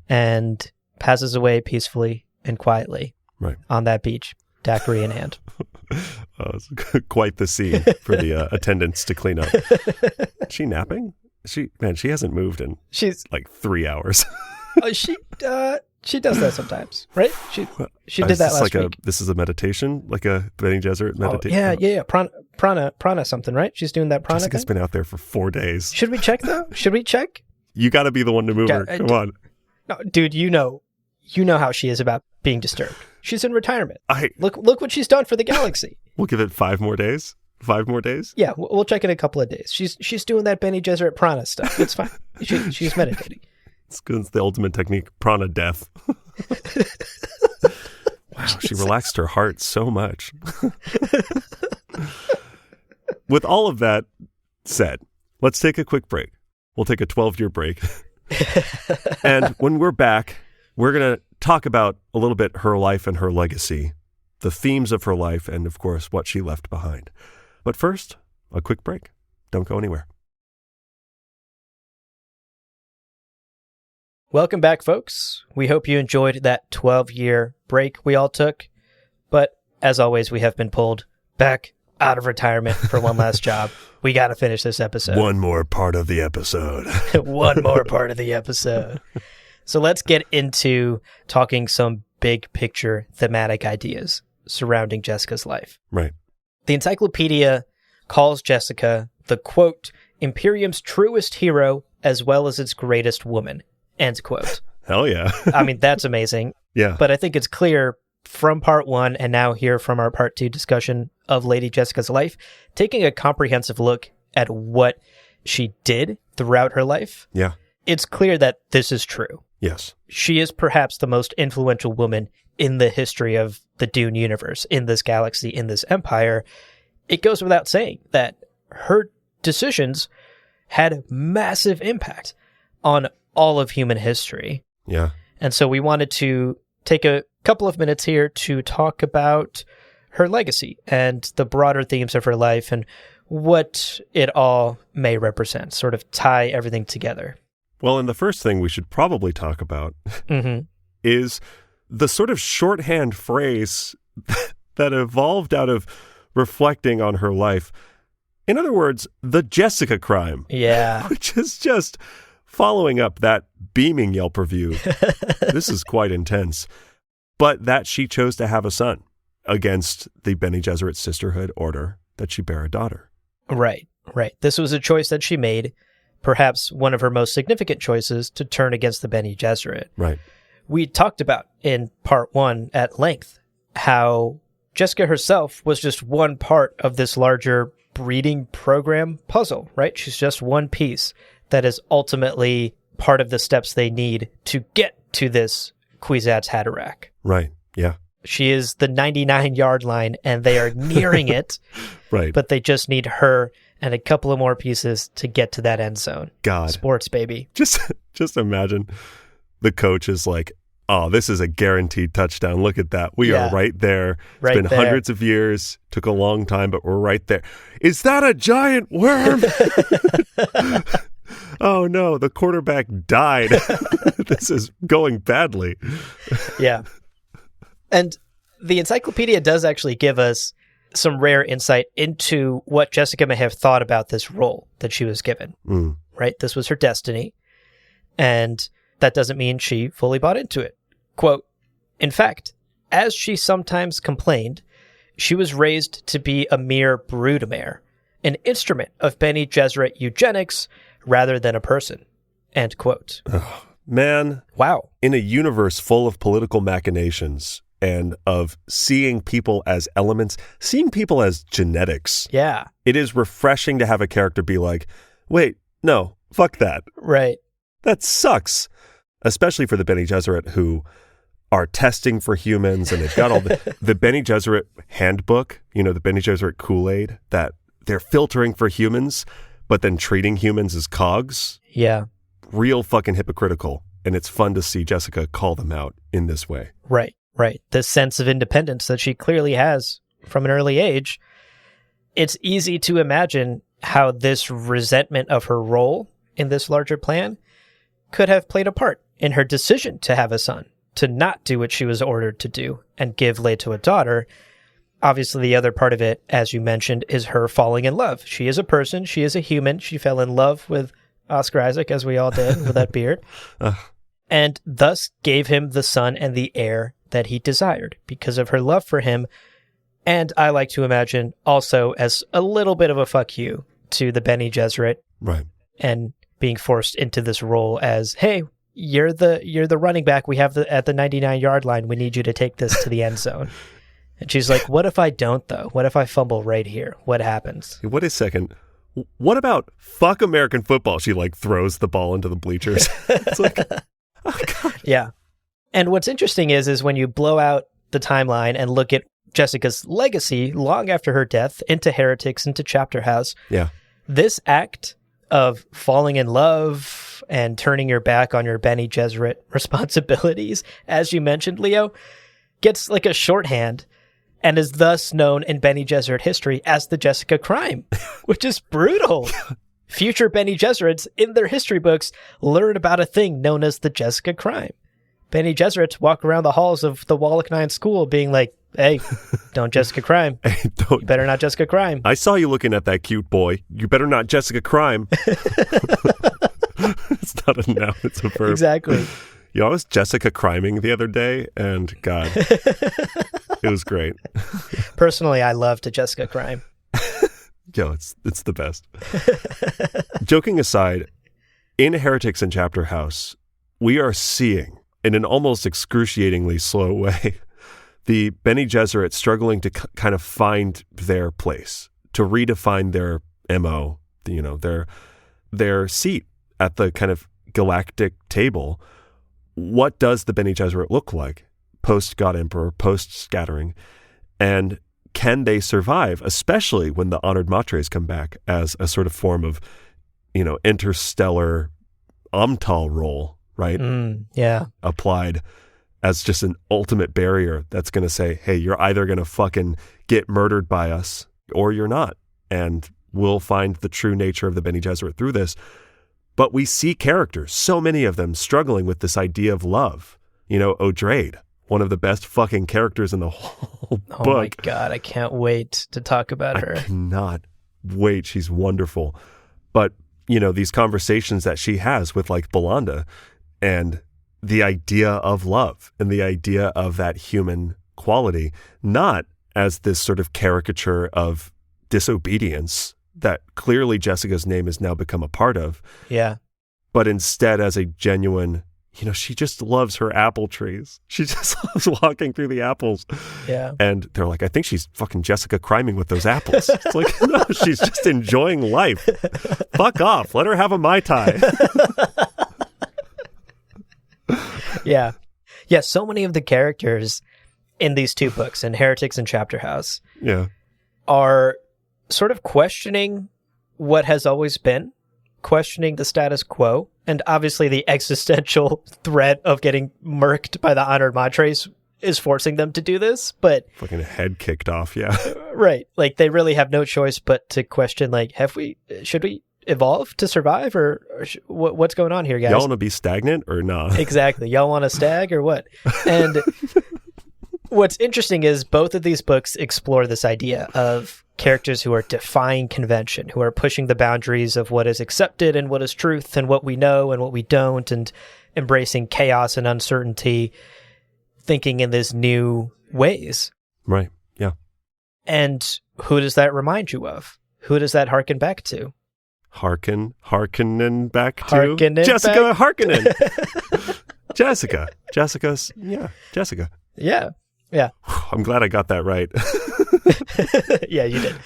and passes away peacefully and quietly on that beach, daiquiri in hand. It's quite the scene for the attendants to clean up. Is she napping? She hasn't moved in like 3 hours. She does that sometimes, right? She did that last week. This is a meditation, like a Bene Gesserit meditation. Yeah. Prana something, right? She's doing that prana Jessica's thing. Been out there for 4 days. Should we check though? Should we check? You got to be the one to move her. Come on. No, dude, you know how she is about being disturbed. She's in retirement. Look what she's done for the galaxy. We'll give it 5 more days. 5 more days? Yeah, we'll check in a couple of days. She's doing that Bene Gesserit prana stuff. It's fine. She's meditating. It's the ultimate technique, prana death. Wow, she relaxed her heart so much. with all of that said, let's take a quick break. We'll take a 12-year break. And when we're back, we're going to talk about a little bit her life and her legacy, the themes of her life, and of course, what she left behind. But first, a quick break. Don't go anywhere. Welcome back, folks. We hope you enjoyed that 12-year break we all took. But as always, we have been pulled back out of retirement for one last job. We got to finish this episode. One more part of the episode. One more part of the episode. So let's get into talking some big picture thematic ideas surrounding Jessica's life. Right. The encyclopedia calls Jessica the, quote, Imperium's truest hero as well as its greatest woman, end quote. Hell yeah. I mean, that's amazing. Yeah. But I think it's clear from part one and now here from our part two discussion of Lady Jessica's life, taking a comprehensive look at what she did throughout her life. Yeah. It's clear that this is true. Yes. She is perhaps the most influential woman in the history of the Dune universe, in this galaxy, in this empire. It goes without saying that her decisions had massive impact on all of human history. Yeah. And so we wanted to take a couple of minutes here to talk about her legacy and the broader themes of her life and what it all may represent, sort of tie everything together. Well, and the first thing we should probably talk about is the sort of shorthand phrase that evolved out of reflecting on her life. In other words, the Jessica crime. Yeah. Which is just following up that beaming Yelp review. This is quite intense. But that she chose to have a son against the Bene Gesserit sisterhood order that she bear a daughter. Right, right. This was a choice that she made, perhaps one of her most significant choices to turn against the Bene Gesserit. Right. We talked about in part one at length how Jessica herself was just one part of this larger breeding program puzzle, right? She's just one piece that is ultimately part of the steps they need to get to this Kwisatz Haderach. Right, yeah. She is the 99-yard line, and they are nearing it. Right. But they just need her and a couple of more pieces to get to that end zone. God. Sports, baby. Just imagine the coach is like, oh, this is a guaranteed touchdown. Look at that. We are right there. It's been hundreds of years. Took a long time, but we're right there. Is that a giant worm? Oh, no. The quarterback died. This is going badly. Yeah. And the encyclopedia does actually give us some rare insight into what Jessica may have thought about this role that she was given, right? This was her destiny, and that doesn't mean she fully bought into it. Quote, in fact, as she sometimes complained, she was raised to be a mere broodmare, an instrument of Bene Gesserit eugenics rather than a person, end quote. Oh, man. Wow. In a universe full of political machinations and of seeing people as elements, seeing people as genetics. Yeah. It is refreshing to have a character be like, wait, no, fuck that. Right. That sucks. Especially for the Bene Gesserit who are testing for humans, and they've got all the Bene Gesserit handbook, the Bene Gesserit Kool-Aid, that they're filtering for humans, but then treating humans as cogs. Yeah. Real fucking hypocritical. And it's fun to see Jessica call them out in this way. Right. Right. This sense of independence that she clearly has from an early age. It's easy to imagine how this resentment of her role in this larger plan could have played a part in her decision to have a son, to not do what she was ordered to do and give Leto a daughter. Obviously, the other part of it, as you mentioned, is her falling in love. She is a person. She is a human. She fell in love with Oscar Isaac, as we all did, with that beard. And thus gave him the son and the heir that he desired because of her love for him. And I like to imagine also as a little bit of a fuck you to the Bene Gesserit. Right. And being forced into this role as, hey, you're the running back we have at the 99-yard line. We need you to take this to the end zone. And she's like, what if I don't, though? What if I fumble right here? What happens? Wait a second. What about fuck American football? She throws the ball into the bleachers. It's like, oh God. Yeah. And what's interesting is when you blow out the timeline and look at Jessica's legacy long after her death into Heretics, into Chapter House. Yeah. This act of falling in love and turning your back on your Bene Gesserit responsibilities, as you mentioned, Leo, gets like a shorthand and is thus known in Bene Gesserit history as the Jessica crime, which is brutal. Future Bene Gesserits in their history books learn about a thing known as the Jessica crime. Bene Gesserits walk around the halls of the Wallach Nine School being like, hey, don't Jessica crime. Hey, don't. You better not Jessica crime. I saw you looking at that cute boy. You better not Jessica crime. It's not a noun, it's a verb. Exactly. You know, I was Jessica criming the other day, and God, it was great. Personally, I love to Jessica crime. Yo, it's the best. Joking aside, in Heretics and Chapter House, we are seeing, in an almost excruciatingly slow way, the Bene Gesserit struggling to kind of find their place, to redefine their MO, you know, their seat at the kind of galactic table. What does the Bene Gesserit look like post-God Emperor, post-scattering? And can they survive, especially when the Honored Matres come back as a sort of form of, you know, interstellar Amtal role, right? Yeah. Applied as just an ultimate barrier that's going to say, hey, you're either going to fucking get murdered by us or you're not. And we'll find the true nature of the Bene Gesserit through this. But we see characters, so many of them, struggling with this idea of love. You know, Odrade, one of the best fucking characters in the whole book. Oh my God, I can't wait to talk about her. I cannot wait. She's wonderful. But, you know, these conversations that she has with like Belanda and the idea of love and the idea of that human quality, not as this sort of caricature of disobedience that clearly Jessica's name has now become a part of. Yeah. But instead as a genuine, you know, she just loves her apple trees. She just loves walking through the apples. Yeah. And they're like, I think she's fucking Jessica criming with those apples. It's like, no, she's just enjoying life. Fuck off. Let her have a Mai Tai. Yeah. Yeah, so many of the characters in these two books, in Heretics and Chapter House, are sort of questioning what has always been, questioning the status quo, and obviously the existential threat of getting murked by the Honored Matres is forcing them to do this, but... Fucking head kicked off, yeah. Right. Like, they really have no choice but to question, like, should we evolve to survive, or what's going on here, guys? Y'all want to be stagnant or not? Exactly. Y'all want to stag or what? And what's interesting is both of these books explore this idea of characters who are defying convention, who are pushing the boundaries of what is accepted and what is truth and what we know and what we don't, and embracing chaos and uncertainty, thinking in these new ways. Right. Yeah. And who does that remind you of? Who does that harken back to? Harkening back to Jessica Harkonnen. Jessica's, yeah, Jessica. Yeah. Yeah. I'm glad I got that right. Yeah, you did.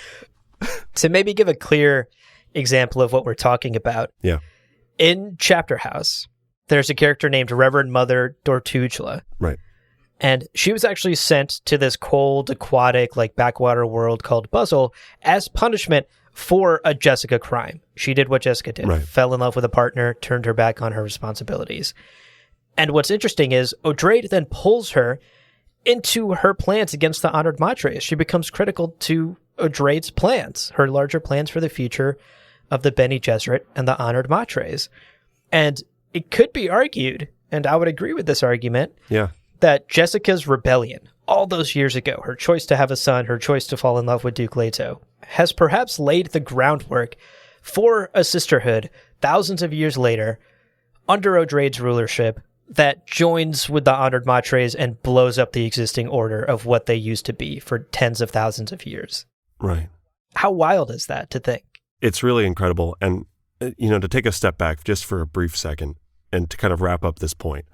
To maybe give a clear example of what we're talking about. Yeah. In Chapter House, there's a character named Reverend Mother Dortugela. Right. And she was actually sent to this cold, aquatic, like backwater world called Buzzle as punishment for a Jessica crime. She did what Jessica did. Right. Fell in love with a partner, turned her back on her responsibilities. And what's interesting is Odrade then pulls her into her plans against the Honored Matres. She becomes critical to Odrade's plans, her larger plans for the future of the Bene Gesserit and the Honored Matres. And it could be argued, and I would agree with this argument, that Jessica's rebellion, all those years ago, her choice to have a son, her choice to fall in love with Duke Leto, has perhaps laid the groundwork for a sisterhood thousands of years later, under Odrade's rulership, that joins with the Honored Matres and blows up the existing order of what they used to be for tens of thousands of years. Right. How wild is that to think? It's really incredible. And, you know, to take a step back just for a brief second and to kind of wrap up this point,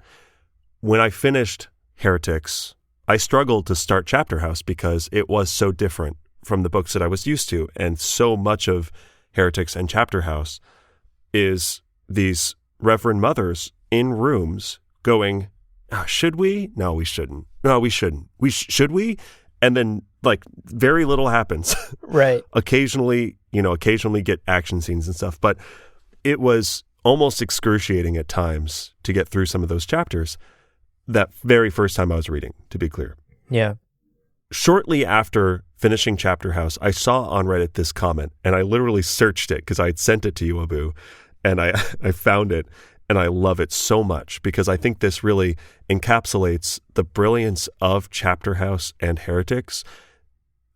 when I finished Heretics, I struggled to start Chapter House because it was so different from the books that I was used to. And so much of Heretics and Chapter House is these Reverend Mothers in rooms going, should we? No, we shouldn't. No, we shouldn't. Should we? and then like very little happens. Right. Occasionally get action scenes and stuff, but it was almost excruciating at times to get through some of those chapters that very first time I was reading, to be clear. Yeah. Shortly after finishing Chapter House, I saw on Reddit this comment, and I literally searched it because I had sent it to you, Abu, and I found it, and I love it so much because I think this really encapsulates the brilliance of Chapter House and Heretics,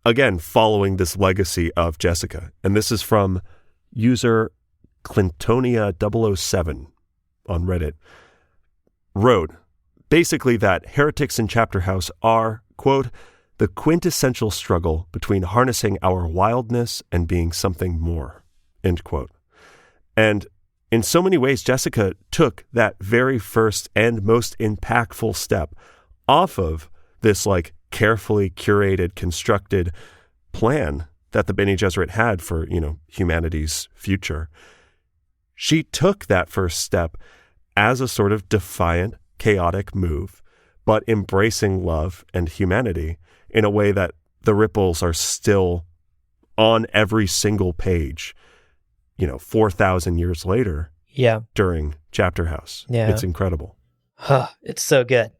again, following this legacy of Jessica. And this is from user Clintonia007 on Reddit. Wrote, basically that Heretics and Chapter House are, quote, the quintessential struggle between harnessing our wildness and being something more, end quote. And in so many ways, Jessica took that very first and most impactful step off of this like carefully curated, constructed plan that the Bene Gesserit had for, humanity's future. She took that first step as a sort of defiant, chaotic move, but embracing love and humanity in a way that the ripples are still on every single page, 4,000 years later. Yeah. During Chapter House. Yeah. It's incredible. It's so good.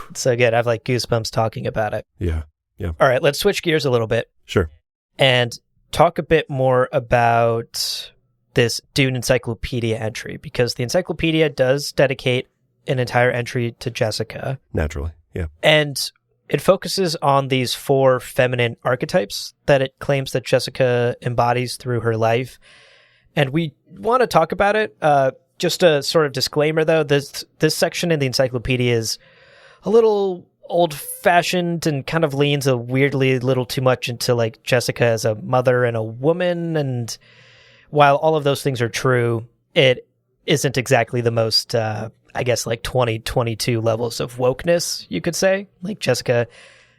It's so good. I have like goosebumps talking about it. Yeah. Yeah. All right, let's switch gears a little bit. Sure. And talk a bit more about this Dune encyclopedia entry, because the encyclopedia does dedicate an entire entry to Jessica. Naturally. Yeah. And it focuses on these 4 feminine archetypes that it claims that Jessica embodies through her life. And we want to talk about it. Just a sort of disclaimer, though, this section in the encyclopedia is a little old-fashioned and kind of leans a weirdly little too much into like Jessica as a mother and a woman. And while all of those things are true, it isn't exactly the most, I guess, like 2022 levels of wokeness, you could say. Like Jessica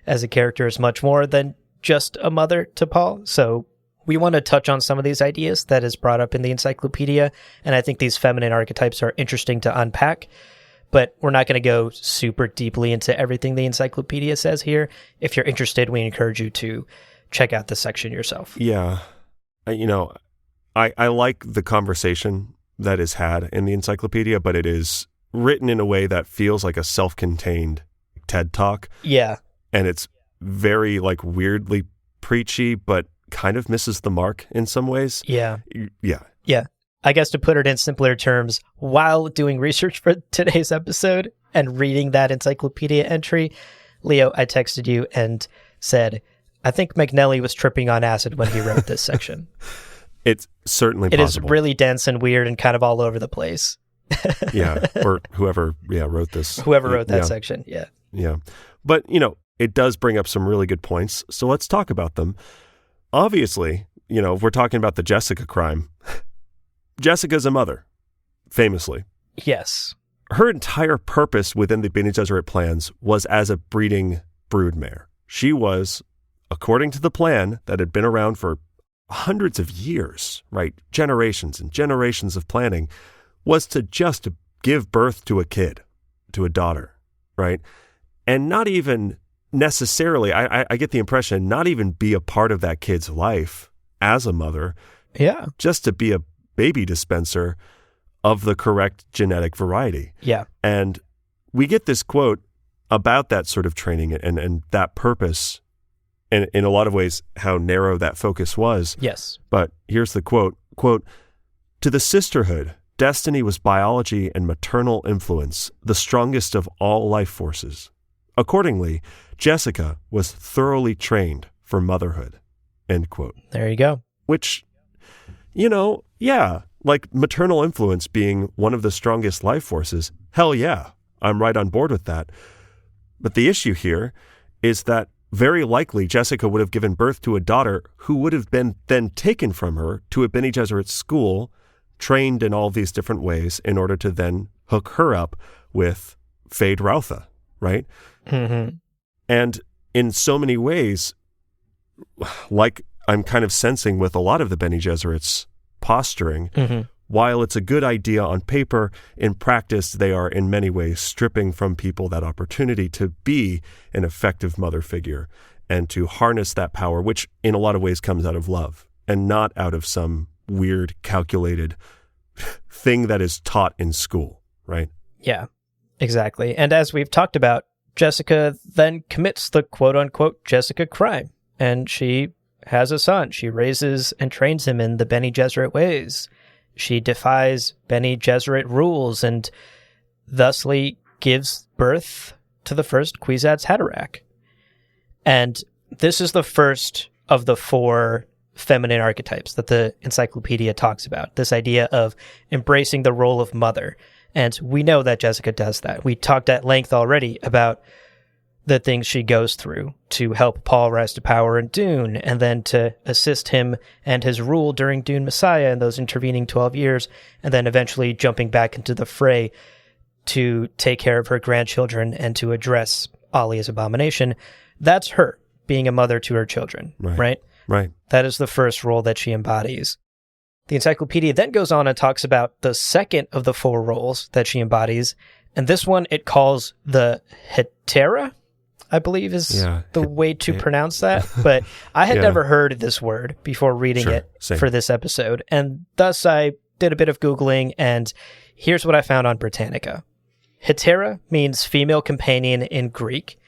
as a character is much more than just a mother to Paul. So we want to touch on some of these ideas that is brought up in the encyclopedia, and I think these feminine archetypes are interesting to unpack, but we're not going to go super deeply into everything the encyclopedia says here. If you're interested, we encourage you to check out the section yourself. Yeah. I like the conversation that is had in the encyclopedia, but it is written in a way that feels like a self-contained TED Talk. Yeah. And it's very like weirdly preachy, but kind of misses the mark in some ways. Yeah. Yeah. Yeah. I guess to put it in simpler terms, while doing research for today's episode and reading that encyclopedia entry, Leo, I texted you and said, I think McNally was tripping on acid when he wrote this section. It's certainly possible. It is really dense and weird and kind of all over the place. Yeah. Or whoever wrote this. Whoever wrote that section. Yeah. Yeah. But, it does bring up some really good points. So let's talk about them. Obviously, if we're talking about the Jessica crime, Jessica's a mother, famously. Yes. Her entire purpose within the Bene Gesserit plans was as a breeding broodmare. She was, according to the plan that had been around for hundreds of years, right? Generations and generations of planning, was to just give birth to a kid, to a daughter, right? And not even necessarily, I get the impression, not even be a part of that kid's life as a mother. Yeah. Just to be a baby dispenser of the correct genetic variety. Yeah. And we get this quote about that sort of training and that purpose, and in a lot of ways, how narrow that focus was. Yes. But here's the quote, to the sisterhood, destiny was biology and maternal influence, the strongest of all life forces. Accordingly, Jessica was thoroughly trained for motherhood, end quote. There you go. Which, like maternal influence being one of the strongest life forces, hell yeah, I'm right on board with that. But the issue here is that very likely Jessica would have given birth to a daughter who would have been then taken from her to a Bene Gesserit school, trained in all these different ways in order to then hook her up with Fade Routha, right? Mm-hmm. And in so many ways, like I'm kind of sensing with a lot of the Bene Gesserit's posturing, while it's a good idea on paper, in practice, they are in many ways stripping from people that opportunity to be an effective mother figure and to harness that power, which in a lot of ways comes out of love and not out of some weird, calculated thing that is taught in school, right? Yeah, exactly. And as we've talked about, Jessica then commits the quote-unquote Jessica crime, and she has a son. She raises and trains him in the Bene Gesserit ways. She defies Bene Gesserit rules and thusly gives birth to the first Kwisatz Haderach. And this is the first of the 4 feminine archetypes that the encyclopedia talks about, this idea of embracing the role of mother. And we know that Jessica does that. We talked at length already about the things she goes through to help Paul rise to power in Dune, and then to assist him and his rule during Dune Messiah in those intervening 12 years, and then eventually jumping back into the fray to take care of her grandchildren and to address Ali's abomination. That's her being a mother to her children, right? Right. That is the first role that she embodies. The encyclopedia then goes on and talks about the second of the 4 roles that she embodies, and this one it calls the hetera, I believe is the way to pronounce that, but I had never heard this word before reading it for this episode, and thus I did a bit of Googling, and here's what I found on Britannica. Hetera means female companion in Greek,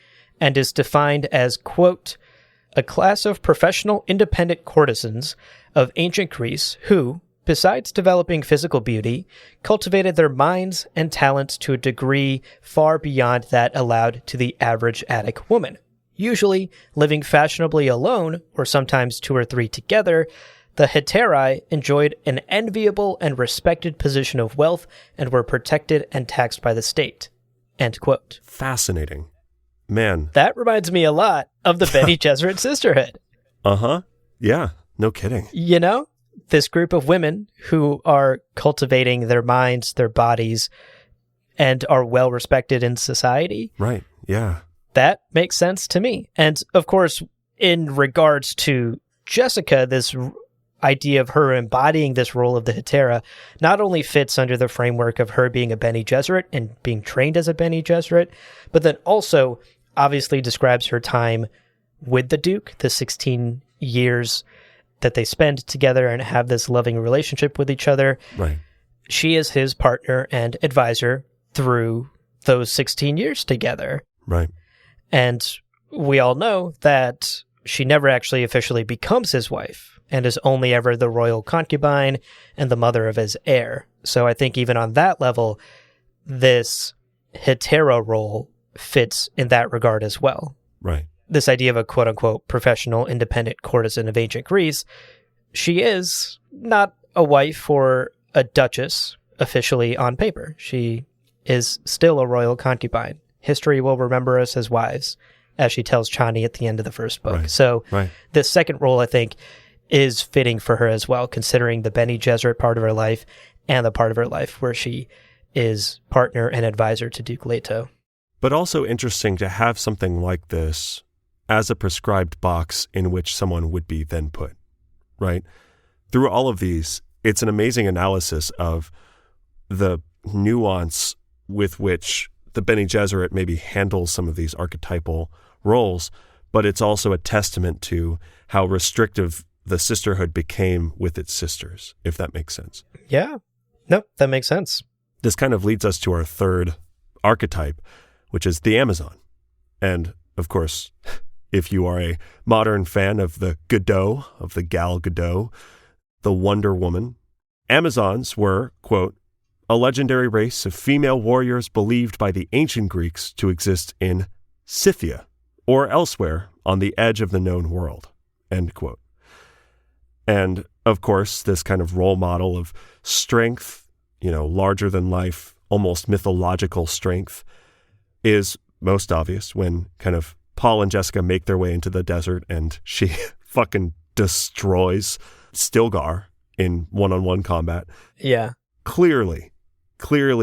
and is defined as, quote, a class of professional independent courtesans of ancient Greece who, besides developing physical beauty, cultivated their minds and talents to a degree far beyond that allowed to the average Attic woman. Usually living fashionably alone, or sometimes 2 or 3 together, the heterae enjoyed an enviable and respected position of wealth and were protected and taxed by the state. End quote. Fascinating. Man. That reminds me a lot of the Bene Gesserit sisterhood. Uh-huh. Yeah, no kidding. You know, this group of women who are cultivating their minds, their bodies, and are well respected in society. Right, yeah. That makes sense to me. And of course, in regards to Jessica, this idea of her embodying this role of the hetera not only fits under the framework of her being a Bene Gesserit and being trained as a Bene Gesserit, but then also obviously describes her time with the Duke, the 16 years that they spend together and have this loving relationship with each other. Right. She is his partner and advisor through those 16 years together. Right. And we all know that she never actually officially becomes his wife and is only ever the royal concubine and the mother of his heir. So I think even on that level, this hetera role fits in that regard as well. Right. This idea of a quote-unquote professional independent courtesan of ancient Greece, she is not a wife or a duchess officially on paper. She is still a royal concubine. History will remember us as wives, as she tells Chani at the end of the first book. Right. So this second role, I think, is fitting for her as well, considering the Bene Gesserit part of her life and the part of her life where she is partner and advisor to Duke Leto. But also interesting to have something like this as a prescribed box in which someone would be then put, right? Through all of these, it's an amazing analysis of the nuance with which the Bene Gesserit maybe handles some of these archetypal roles, but it's also a testament to how restrictive the sisterhood became with its sisters, if that makes sense. Yeah. No, that makes sense. This kind of leads us to our third archetype, which is the Amazon. And, of course, if you are a modern fan of the Godot, of the Gal Gadot, the Wonder Woman, Amazons were, quote, a legendary race of female warriors believed by the ancient Greeks to exist in Scythia, or elsewhere on the edge of the known world, end quote. And, of course, this kind of role model of strength, larger than life, almost mythological strength, is most obvious when kind of Paul and Jessica make their way into the desert and she fucking destroys Stilgar in one-on-one combat. Yeah. Clearly,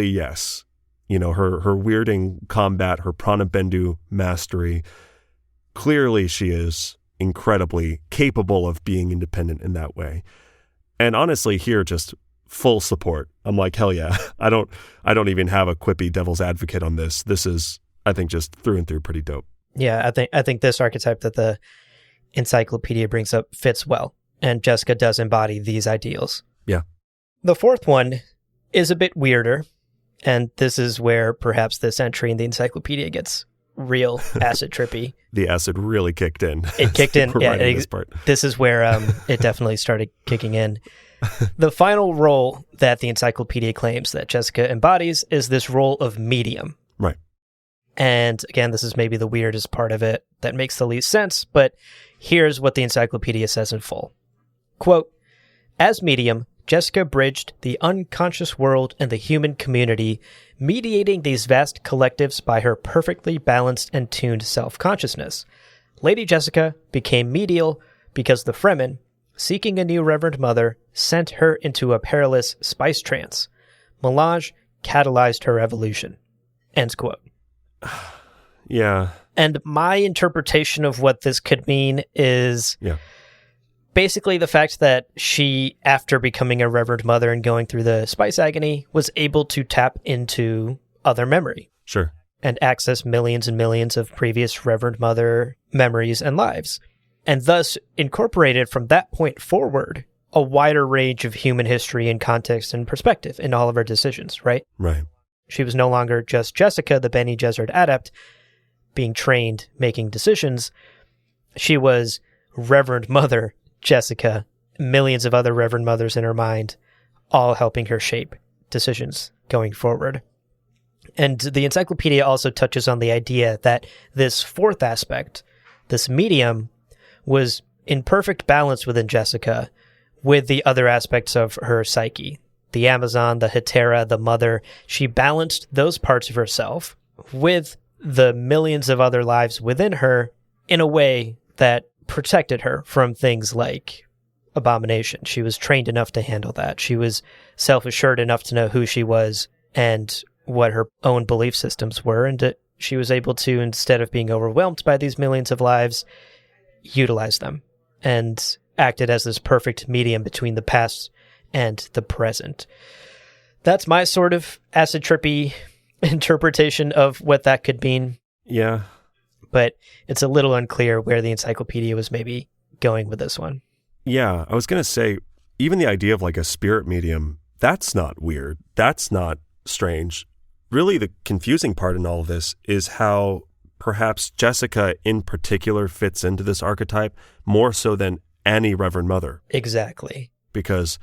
yes. Her weirding combat, her Pranabendu mastery, clearly she is incredibly capable of being independent in that way. And honestly, here, just full support. I'm like, hell yeah. I don't even have a quippy devil's advocate on this. This is, I think, just through and through pretty dope. Yeah, I think this archetype that the encyclopedia brings up fits well, and Jessica does embody these ideals. Yeah. The fourth one is a bit weirder, and this is where perhaps this entry in the encyclopedia gets real acid trippy. The acid really kicked in. It kicked in. Yeah, this part. This is where it definitely started kicking in. The final role that the encyclopedia claims that Jessica embodies is this role of medium. Right. And again, this is maybe the weirdest part of it that makes the least sense, but here's what the encyclopedia says in full. Quote, as medium, Jessica bridged the unconscious world and the human community, mediating these vast collectives by her perfectly balanced and tuned self-consciousness. Lady Jessica became medial because the Fremen, seeking a new Reverend Mother, sent her into a perilous spice trance. Melange catalyzed her evolution. End quote. Yeah. And my interpretation of what this could mean is basically the fact that she, after becoming a Reverend Mother and going through the spice agony, was able to tap into other memory. Sure. And access millions and millions of previous Reverend Mother memories and lives. And thus incorporated from that point forward a wider range of human history and context and perspective in all of her decisions, right? Right. She was no longer just Jessica, the Bene Gesserit adept, being trained, making decisions. She was Reverend Mother Jessica, millions of other Reverend Mothers in her mind, all helping her shape decisions going forward. And the encyclopedia also touches on the idea that this fourth aspect, this medium, was in perfect balance within Jessica with the other aspects of her psyche. The Amazon, the Hetera, the Mother. She balanced those parts of herself with the millions of other lives within her in a way that protected her from things like abomination. She was trained enough to handle that. She was self-assured enough to know who she was and what her own belief systems were, and she was able to, instead of being overwhelmed by these millions of lives, utilize them and acted as this perfect medium between the past and the present. That's my sort of acid trippy interpretation of what that could mean. Yeah. But it's a little unclear where the encyclopedia was maybe going with this one. Yeah, I was going to say, even the idea of like a spirit medium, that's not weird. That's not strange. Really, the confusing part in all of this is how perhaps Jessica in particular fits into this archetype more so than any Reverend Mother. Exactly. Because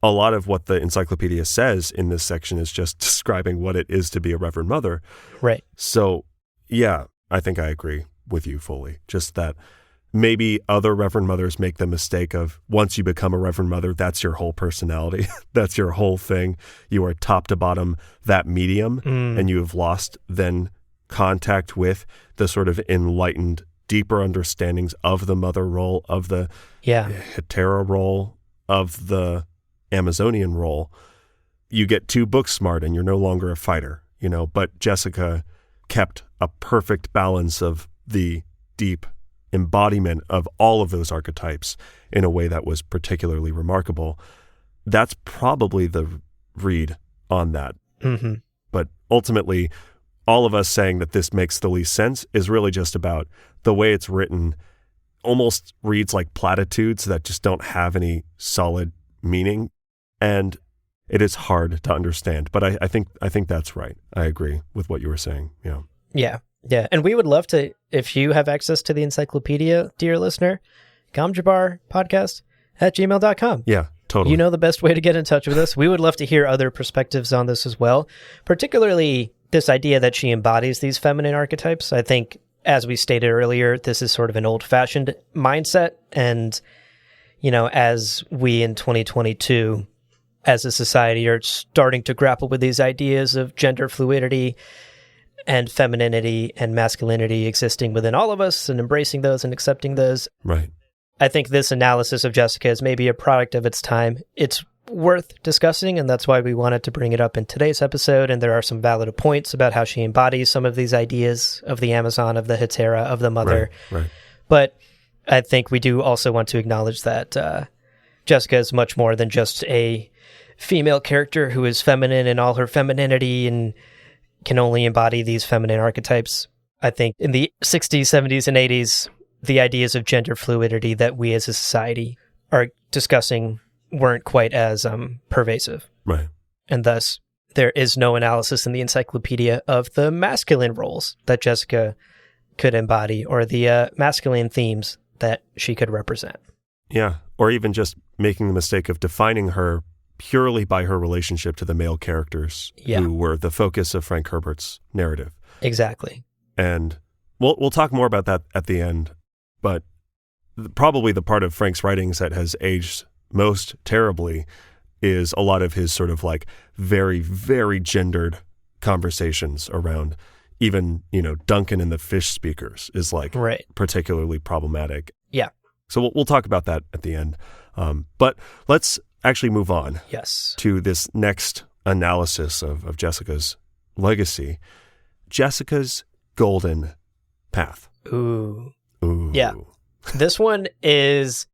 a lot of what the encyclopedia says in this section is just describing what it is to be a Reverend Mother. Right. So, yeah, I think I agree with you fully. Just that maybe other Reverend Mothers make the mistake of once you become a Reverend Mother, that's your whole personality. That's your whole thing. You are top to bottom that medium, and you have lost then contact with the sort of enlightened, deeper understandings of the mother role, of the Hetera role, of the Amazonian role. You get too book smart and you're no longer a fighter, but Jessica kept a perfect balance of the deep embodiment of all of those archetypes in a way that was particularly remarkable. That's probably the read on that. Mm-hmm. But ultimately, all of us saying that this makes the least sense is really just about the way it's written almost reads like platitudes that just don't have any solid meaning. And it is hard to understand. But I think that's right. I agree with what you were saying. Yeah. Yeah. Yeah. And we would love to, if you have access to the encyclopedia, dear listener, gamjabarpodcast@gmail.com. Yeah, totally. You know the best way to get in touch with us. We would love to hear other perspectives on this as well, particularly this idea that she embodies these feminine archetypes. I think, as we stated earlier, this is sort of an old-fashioned mindset. And, as we in 2022, as a society, are starting to grapple with these ideas of gender fluidity and femininity and masculinity existing within all of us and embracing those and accepting those. Right. I think this analysis of Jessica is maybe a product of its time. It's worth discussing, and that's why we wanted to bring it up in today's episode. And there are some valid points about how she embodies some of these ideas of the Amazon, of the Hetera, of the mother. Right. But I think we do also want to acknowledge that Jessica is much more than just a female character who is feminine in all her femininity and can only embody these feminine archetypes. I think in the 60s, 70s, and 80s, the ideas of gender fluidity that we as a society are discussing weren't quite as pervasive. Right. And thus, there is no analysis in the encyclopedia of the masculine roles that Jessica could embody or the masculine themes that she could represent. Yeah. Or even just making the mistake of defining her purely by her relationship to the male characters who were the focus of Frank Herbert's narrative. Exactly. And we'll talk more about that at the end, but probably the part of Frank's writings that has aged most terribly is a lot of his sort of like very, very gendered conversations around even, Duncan and the fish speakers is like particularly problematic. Yeah. So we'll talk about that at the end. But let's actually move on to this next analysis of Jessica's legacy. Jessica's golden path. Ooh. Yeah. This one is,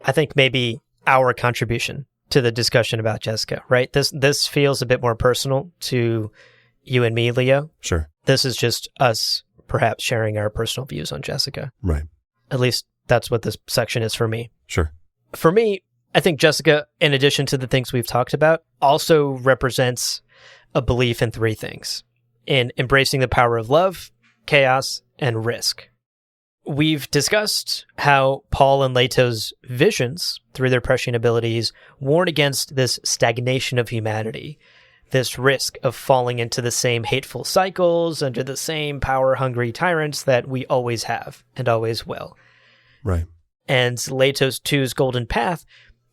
I think, maybe our contribution to the discussion about Jessica, right? This feels a bit more personal to you and me, Leo. Sure. This is just us perhaps sharing our personal views on Jessica. Right. At least that's what this section is for me. Sure. For me, I think Jessica, in addition to the things we've talked about, also represents a belief in three things: in embracing the power of love, chaos, and risk. We've discussed how Paul and Leto's visions, through their prescient abilities, warn against this stagnation of humanity, this risk of falling into the same hateful cycles under the same power-hungry tyrants that we always have and always will. Right. And Leto's Two's golden path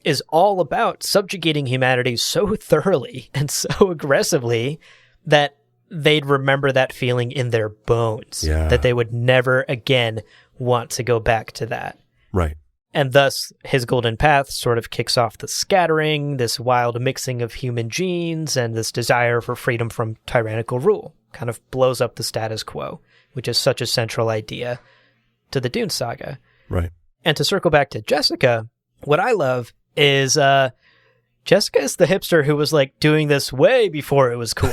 is all about subjugating humanity so thoroughly and so aggressively that they'd remember that feeling in their bones, that they would never again want to go back to that. Right. And thus, his golden path sort of kicks off the scattering, this wild mixing of human genes, and this desire for freedom from tyrannical rule. Kind of blows up the status quo, which is such a central idea to the Dune saga. Right. And to circle back to Jessica, what I love is Jessica is the hipster who was like doing this way before it was cool.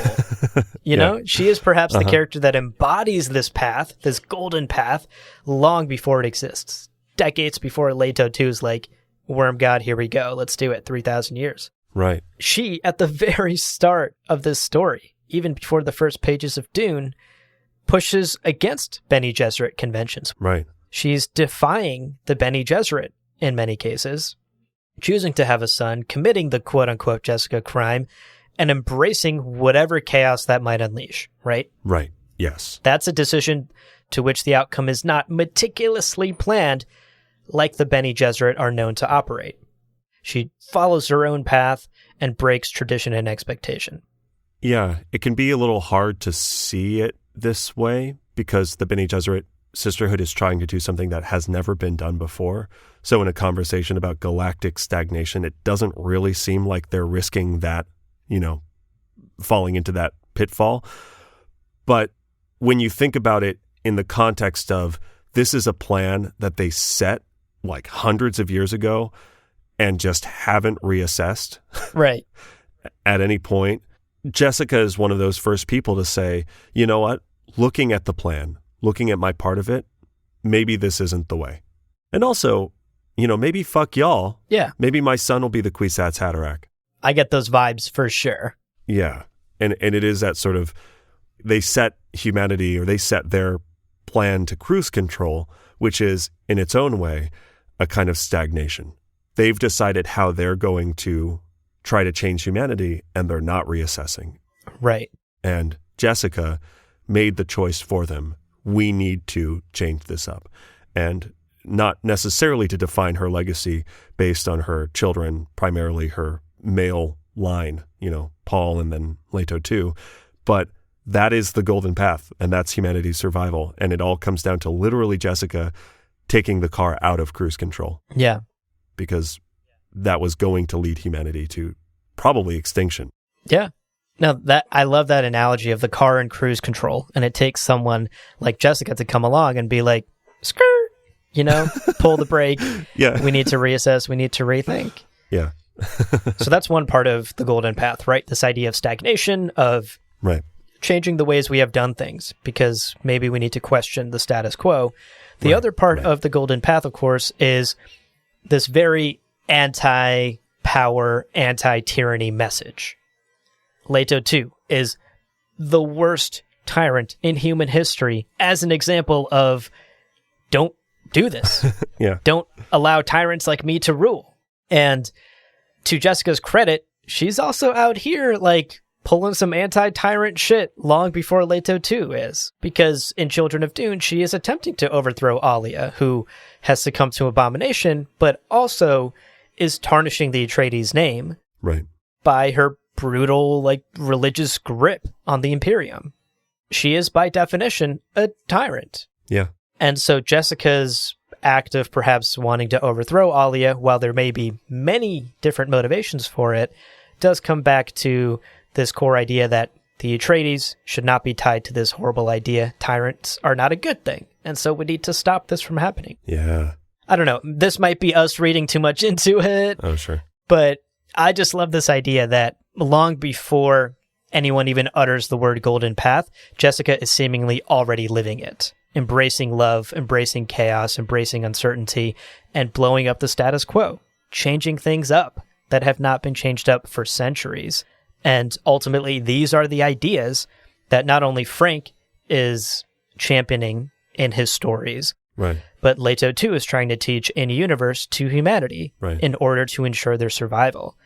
You know, she is perhaps the character that embodies this path, this golden path, long before it exists. Decades before Leto 2 is like, Worm God, here we go. Let's do it. 3,000 years. Right. She, at the very start of this story, even before the first pages of Dune, pushes against Bene Gesserit conventions. Right. She's defying the Bene Gesserit in many cases, choosing to have a son, committing the quote-unquote Jessica crime, and embracing whatever chaos that might unleash, right? Right. Yes. That's a decision to which the outcome is not meticulously planned like the Bene Gesserit are known to operate. She follows her own path and breaks tradition and expectation. Yeah, it can be a little hard to see it this way because the Bene Gesserit sisterhood is trying to do something that has never been done before. So in a conversation about galactic stagnation, it doesn't really seem like they're risking that, falling into that pitfall. But when you think about it in the context of this is a plan that they set like hundreds of years ago and just haven't reassessed right at any point, Jessica is one of those first people to say, you know what, looking at the plan, looking at my part of it, maybe this isn't the way. And also, maybe fuck y'all. Yeah. Maybe my son will be the Kwisatz Haderach. I get those vibes for sure. Yeah. And it is that sort of, they set humanity or they set their plan to cruise control, which is in its own way a kind of stagnation. They've decided how they're going to try to change humanity and they're not reassessing. Right. And Jessica made the choice for them. We need to change this up. And not necessarily to define her legacy based on her children, primarily her male line, Paul and then Leto too. But that is the golden path, and that's humanity's survival. And it all comes down to literally Jessica taking the car out of cruise control. Yeah. Because that was going to lead humanity to probably extinction. Yeah. No, I love that analogy of the car in cruise control. And it takes someone like Jessica to come along and be like, skirt, pull the brake. Yeah. We need to reassess. We need to rethink. Yeah. So that's one part of the golden path, right? This idea of stagnation, of Right. changing the ways we have done things, because maybe we need to question the status quo. The other part of the golden path, of course, is this very anti-power, anti-tyranny message. Leto 2 is the worst tyrant in human history as an example of don't do this. Yeah. Don't allow tyrants like me to rule. And to Jessica's credit, she's also out here like pulling some anti-tyrant shit long before Leto 2 is. Because in Children of Dune, she is attempting to overthrow Alia, who has succumbed to abomination, but also is tarnishing the Atreides name Right. by her brutal, like, religious grip on the Imperium. She is, by definition, a tyrant. Yeah. And so Jessica's act of perhaps wanting to overthrow Alia, while there may be many different motivations for it, does come back to this core idea that the Atreides should not be tied to this horrible idea. Tyrants are not a good thing, and so we need to stop this from happening. Yeah. I don't know. This might be us reading too much into it. Oh, sure. But I just love this idea that long before anyone even utters the word golden path, Jessica is seemingly already living it. Embracing love, embracing chaos, embracing uncertainty, and blowing up the status quo. Changing things up that have not been changed up for centuries. And ultimately, these are the ideas that not only Frank is championing in his stories, Right. but Leto 2 is trying to teach in universe to humanity in order to ensure their survival.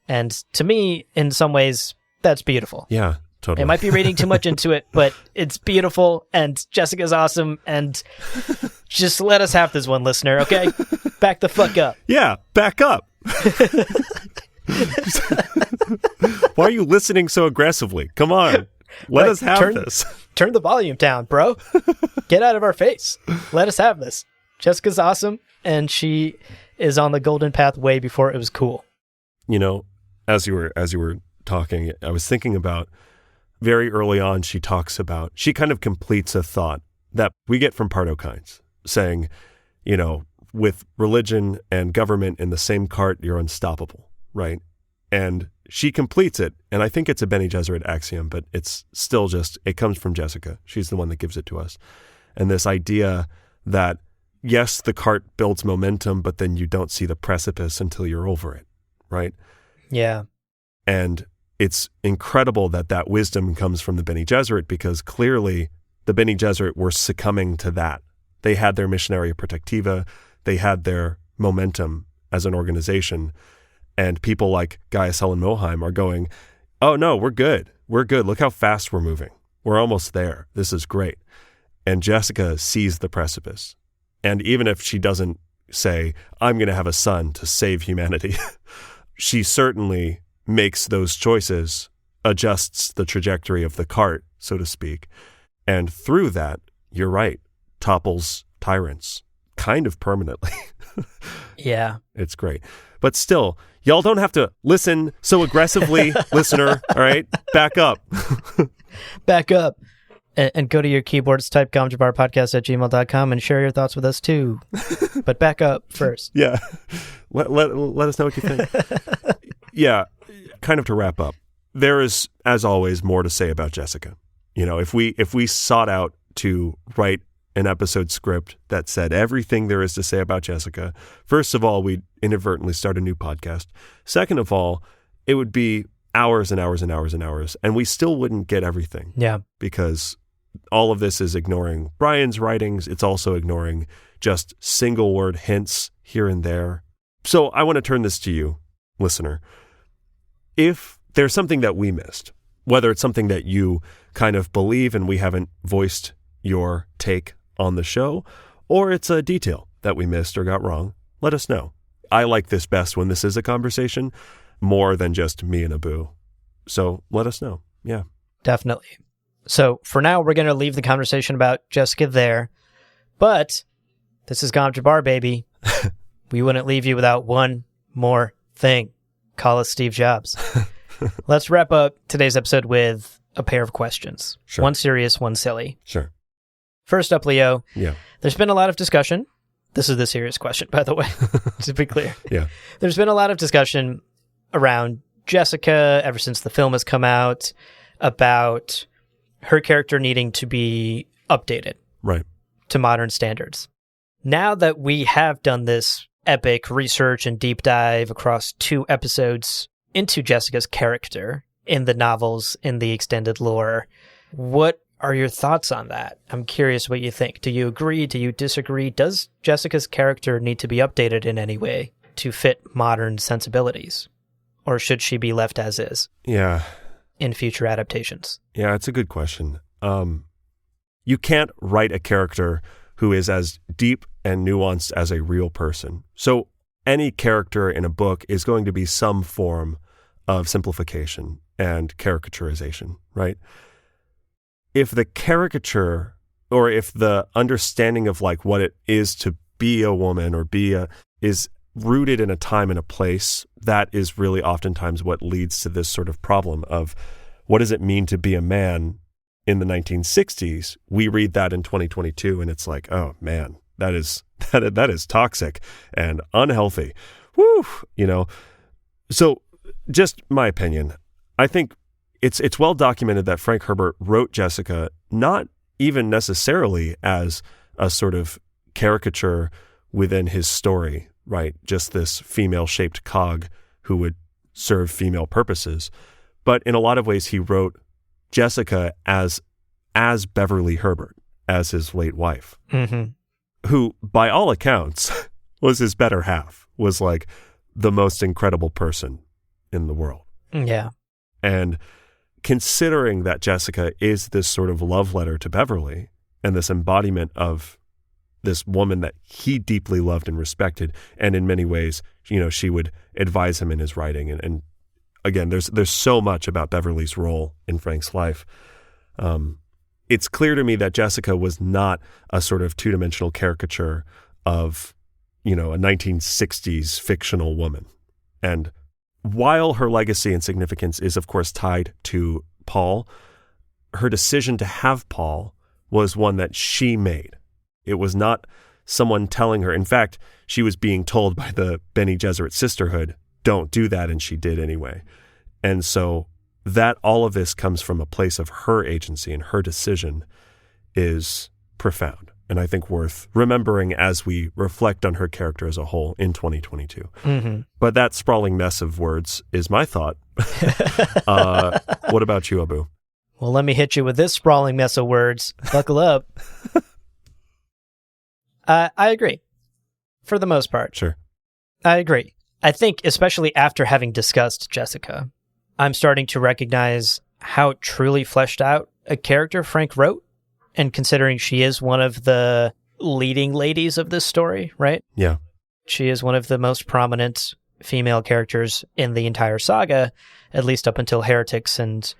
And to me, in some ways, that's beautiful. Yeah, totally. It might be reading too much into it, but it's beautiful, and Jessica's awesome, and just let us have this one, listener, okay? Back the fuck up. Yeah, back up. Why are you listening so aggressively? Come on. Let us have this. Turn the volume down, bro. Get out of our face. Let us have this. Jessica's awesome, and she is on the golden path way before it was cool. You know, as you were talking, I was thinking about very early on, she kind of completes a thought that we get from Pardo Kynes, saying, you know, with religion and government in the same cart, you're unstoppable, right? And she completes it, and I think it's a Bene Gesserit axiom, but it's still it comes from Jessica. She's the one that gives it to us. And this idea that, yes, the cart builds momentum, but then you don't see the precipice until you're over it, right? Yeah. And it's incredible that wisdom comes from the Bene Gesserit, because clearly the Bene Gesserit were succumbing to that. They had their Missionaria Protectiva. They had their momentum as an organization. And people like Gaius Helen Moheim are going, oh, no, we're good. We're good. Look how fast we're moving. We're almost there. This is great. And Jessica sees the precipice. And even if she doesn't say, I'm going to have a son to save humanity, she certainly makes those choices, adjusts the trajectory of the cart, so to speak. And through that, you're right, topples tyrants kind of permanently. Yeah. It's great. But still, y'all don't have to listen so aggressively, listener, all right? Back up. Back up. And go to your keyboards, type gomjabarpodcast@gmail.com and share your thoughts with us too. But back up first. Yeah. Let us know what you think. Yeah. Kind of to wrap up, there is, as always, more to say about Jessica. You know, if we sought out to write an episode script that said everything there is to say about Jessica, first of all, we'd inadvertently start a new podcast. Second of all, it would be hours and hours and hours and hours, and we still wouldn't get everything. Yeah. Because all of this is ignoring Brian's writings. It's also ignoring just single word hints here and there. So I want to turn this to you, listener. If there's something that we missed, whether it's something that you kind of believe and we haven't voiced your take on the show, or it's a detail that we missed or got wrong, let us know. I like this best when this is a conversation more than just me and Abu. So let us know. Yeah. Definitely. So for now, we're going to leave the conversation about Jessica there. But this is Gom Jabbar, baby. We wouldn't leave you without one more thing. Call us Steve Jobs. Let's wrap up today's episode with a pair of questions. Sure. One serious, one silly. Sure. First up, Leo. Yeah. There's been a lot of discussion. This is the serious question, by the way, to be clear. Yeah. There's been a lot of discussion around Jessica ever since the film has come out about her character needing to be updated Right. to modern standards. Now that we have done this epic research and deep dive across 2 episodes into Jessica's character in the novels, in the extended lore, what are your thoughts on that? I'm curious what you think. Do you agree? Do you disagree? Does Jessica's character need to be updated in any way to fit modern sensibilities? Or should she be left as is? Yeah. In future adaptations? Yeah, it's a good question. You can't write a character who is as deep and nuanced as a real person. So any character in a book is going to be some form of simplification and caricaturization, right? If the caricature, or if the understanding of like what it is to be a woman or is rooted in a time and a place, that is really oftentimes what leads to this sort of problem of what does it mean to be a man in the 1960s? We read that in 2022 and it's like, oh man, that is toxic and unhealthy. Woo, So just my opinion, I think it's well documented that Frank Herbert wrote Jessica not even necessarily as a sort of caricature within his story, right? Just this female-shaped cog who would serve female purposes. But in a lot of ways, he wrote Jessica as Beverly Herbert, as his late wife, who, by all accounts, was his better half, was like the most incredible person in the world. Yeah. And considering that Jessica is this sort of love letter to Beverly and this embodiment of this woman that he deeply loved and respected, and in many ways, she would advise him in his writing. And again, there's so much about Beverly's role in Frank's life. It's clear to me that Jessica was not a sort of two-dimensional caricature of, a 1960s fictional woman. And while her legacy and significance is, of course, tied to Paul, her decision to have Paul was one that she made. It was not someone telling her. In fact, she was being told by the Bene Gesserit sisterhood, don't do that, and she did anyway. And so that all of this comes from a place of her agency, and her decision is profound, and I think worth remembering as we reflect on her character as a whole in 2022. Mm-hmm. But that sprawling mess of words is my thought. What about you, Abu? Well, let me hit you with this sprawling mess of words. Buckle up. I agree. For the most part. Sure. I agree. I think, especially after having discussed Jessica, I'm starting to recognize how truly fleshed out a character Frank wrote. And considering she is one of the leading ladies of this story, right? Yeah. She is one of the most prominent female characters in the entire saga, at least up until Heretics and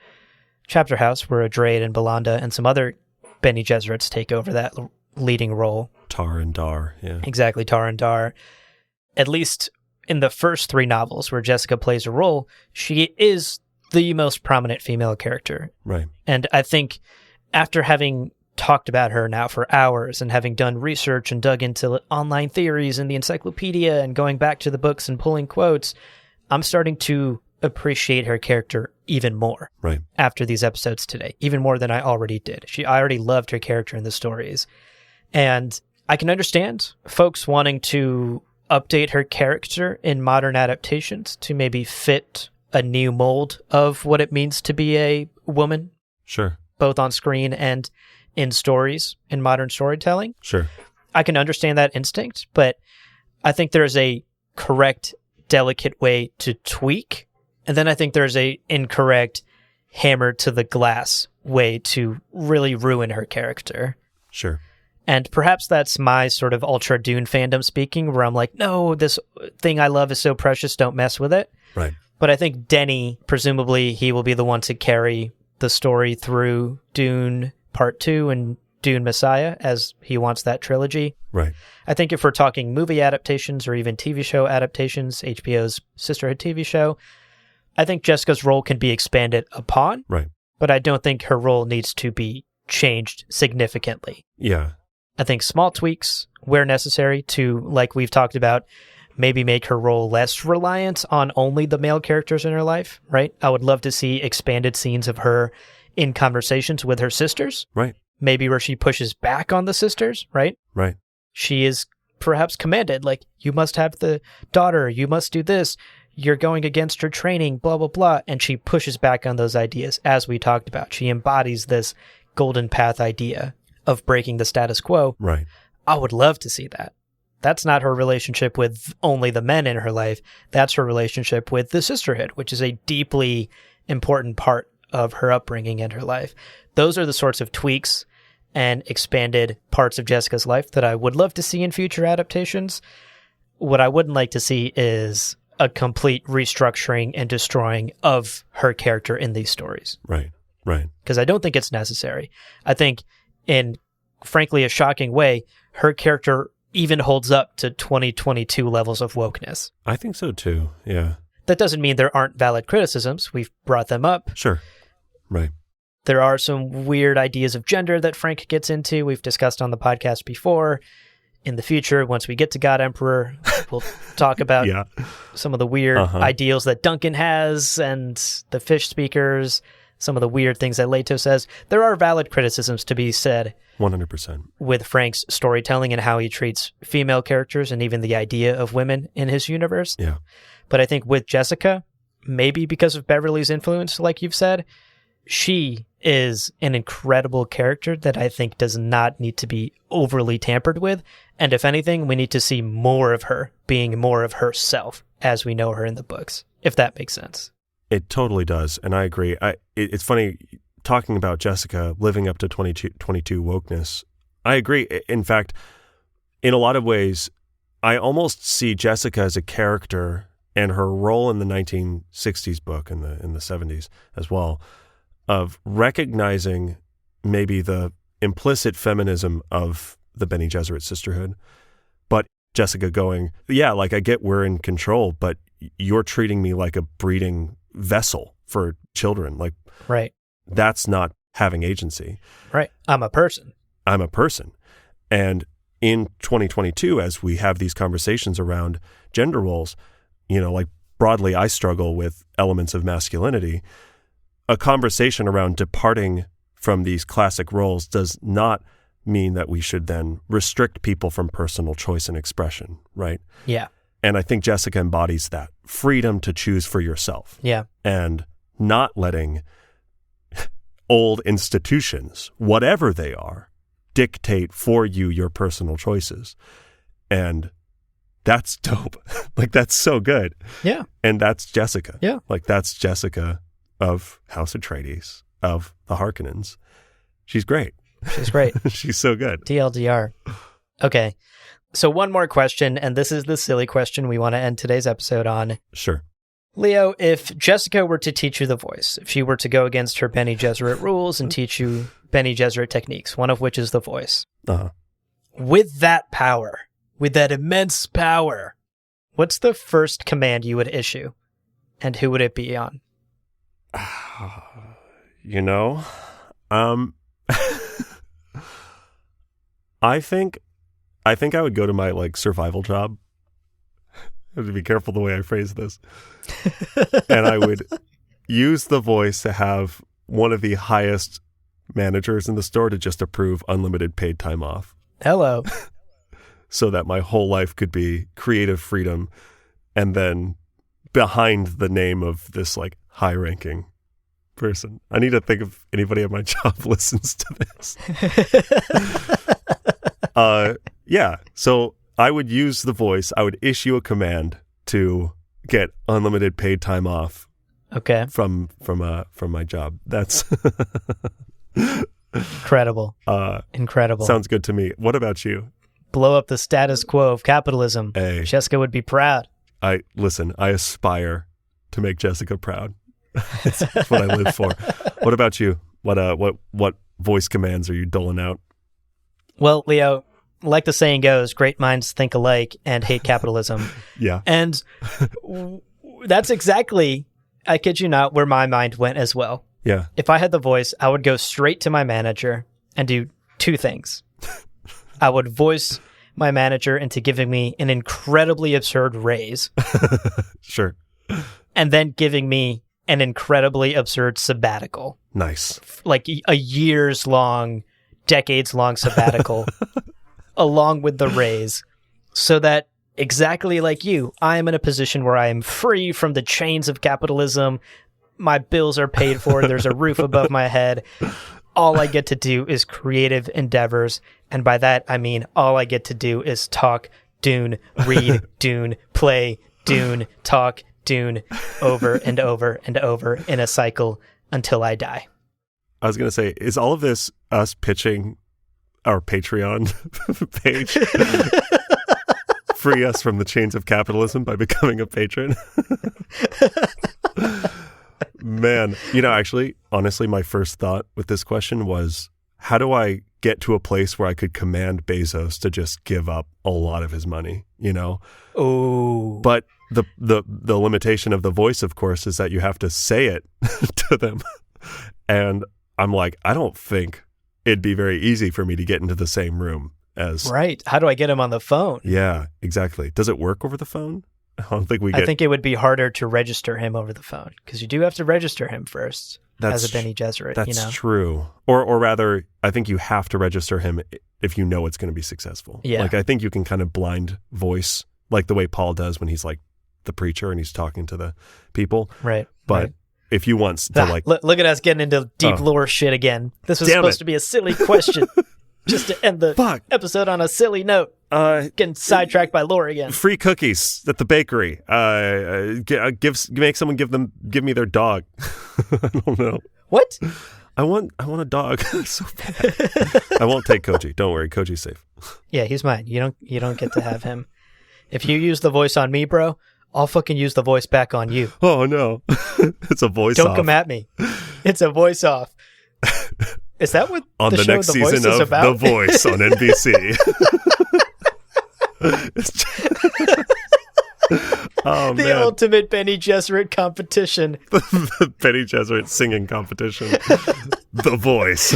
Chapter House, where Adrade and Belanda and some other Bene Gesserits take over that leading role. Tar and Dar, yeah. Exactly, Tar and Dar. At least in the first 3 novels where Jessica plays a role, she is the most prominent female character. Right. And I think after having talked about her now for hours and having done research and dug into online theories and the encyclopedia and going back to the books and pulling quotes, I'm starting to appreciate her character even more. Right. After these episodes today, even more than I already did. I already loved her character in the stories. And I can understand folks wanting to update her character in modern adaptations to maybe fit a new mold of what it means to be a woman. Sure. Both on screen and in stories, in modern storytelling. Sure. I can understand that instinct, but I think there's a correct, delicate way to tweak. And then I think there's a incorrect, hammer to the glass way to really ruin her character. Sure. And perhaps that's my sort of Ultra Dune fandom speaking, where I'm like, no, this thing I love is so precious, don't mess with it. Right. But I think Denny, presumably, he will be the one to carry the story through Dune Part 2 and Dune Messiah, as he wants that trilogy. Right. I think if we're talking movie adaptations or even TV show adaptations, HBO's Sisterhood TV show, I think Jessica's role can be expanded upon. Right. But I don't think her role needs to be changed significantly. Yeah. I think small tweaks, where necessary, to, like we've talked about, maybe make her role less reliant on only the male characters in her life, right? I would love to see expanded scenes of her in conversations with her sisters. Right. Maybe where she pushes back on the sisters, right? Right. She is perhaps commanded, like, you must have the daughter, you must do this, you're going against her training, blah, blah, blah. And she pushes back on those ideas, as we talked about. She embodies this golden path idea of breaking the status quo. Right. I would love to see that. That's not her relationship with only the men in her life. That's her relationship with the sisterhood, which is a deeply important part of her upbringing and her life. Those are the sorts of tweaks and expanded parts of Jessica's life that I would love to see in future adaptations. What I wouldn't like to see is a complete restructuring and destroying of her character in these stories. Right, right. Because I don't think it's necessary. I think in, frankly, a shocking way, her character even holds up to 2022 levels of wokeness. I think so too, yeah. That doesn't mean there aren't valid criticisms. We've brought them up. Sure, right. There are some weird ideas of gender that Frank gets into. We've discussed on the podcast before. In the future, once we get to God Emperor, we'll talk about some of the weird ideals that Duncan has and the fish speakers, some of the weird things that Leto says. There are valid criticisms to be said 100%. with Frank's storytelling and how he treats female characters and even the idea of women in his universe. Yeah. But I think with Jessica, maybe because of Beverly's influence, like you've said, she is an incredible character that I think does not need to be overly tampered with. And if anything, we need to see more of her being more of herself as we know her in the books, if that makes sense. It totally does. And I agree. It's funny talking about Jessica living up to 22 wokeness. I agree. In fact, in a lot of ways, I almost see Jessica as a character and her role in the 1960s book and in the 70s as well, of recognizing maybe the implicit feminism of the Bene Gesserit sisterhood, but Jessica going, yeah, like I get we're in control, but you're treating me like a breeding vessel for children. Like, right. That's not having agency. Right. I'm a person. And in 2022, as we have these conversations around gender roles, like broadly, I struggle with elements of masculinity. A conversation around departing from these classic roles does not mean that we should then restrict people from personal choice and expression, right? Yeah. And I think Jessica embodies that freedom to choose for yourself. Yeah. And not letting old institutions, whatever they are, dictate for you your personal choices. And that's dope. Like, that's so good. Yeah. And that's Jessica. Yeah. Like, that's Jessica of House Atreides, of the Harkonnens. She's great. She's great. She's so good. TLDR. Okay. So one more question, and this is the silly question we want to end today's episode on. Sure. Leo, if Jessica were to teach you the voice, if she were to go against her Bene Gesserit rules and teach you Bene Gesserit techniques, one of which is the voice, with that power, with that immense power, what's the first command you would issue, and who would it be on? I think I would go to my survival job. I have to be careful the way I phrase this. And I would use the voice to have one of the highest managers in the store to just approve unlimited paid time off. Hello. So that my whole life could be creative freedom, and then behind the name of this high-ranking person. I need to think if anybody at my job listens to this. Yeah. So I would use the voice. I would issue a command to get unlimited paid time off. Okay. From my job. That's incredible. Incredible. Sounds good to me. What about you? Blow up the status quo of capitalism. Hey. Jessica would be proud. I aspire to make Jessica proud. That's what I live for. What about you? What voice commands are you doling out? Well, Leo, like the saying goes, great minds think alike and hate capitalism. Yeah. And that's exactly, I kid you not, where my mind went as well. Yeah. If I had the voice, I would go straight to my manager and do two things. I would voice my manager into giving me an incredibly absurd raise. Sure. And then giving me an incredibly absurd sabbatical. Nice. Like a years-long, decades-long sabbatical, along with the raise, so that exactly like you, I am in a position where I am free from the chains of capitalism. My bills are paid for. There's a roof above my head. All I get to do is creative endeavors. And by that, I mean all I get to do is talk Dune, read Dune, play Dune, talk Dune over and over and over in a cycle until I die. I was going to say, is all of this us pitching our Patreon page? Free us from the chains of capitalism by becoming a patron? Man, actually, honestly, my first thought with this question was, how do I get to a place where I could command Bezos to just give up a lot of his money, Oh. But the limitation of the voice, of course, is that you have to say it to them. And I'm like, I don't think it'd be very easy for me to get into the same room as... Right. How do I get him on the phone? Yeah, exactly. Does it work over the phone? I don't think I think it would be harder to register him over the phone, because you do have to register him first as a Bene Gesserit. That's true. Or rather, I think you have to register him if you know it's going to be successful. Yeah. Like, I think you can kind of blind voice, like the way Paul does when he's like the preacher and he's talking to the people. Right. But right. if you want to Look at us getting into deep lore shit again. This was supposed to be a silly question. Just to end the episode on a silly note. Getting sidetracked by lore again. Free cookies at the bakery. Give me their dog. I don't know. What? I want a dog so bad. I won't take Koji. Don't worry, Koji's safe. Yeah, he's mine. You don't get to have him. If you use the voice on me, bro, I'll fucking use the voice back on you. Oh no, it's a voice Don't off. come at me. It's a voice off. Is that what on the show next The season Voice of is about? The Voice on NBC? Oh, the man. ultimate Bene Gesserit competition. The Bene Gesserit singing competition. The Voice.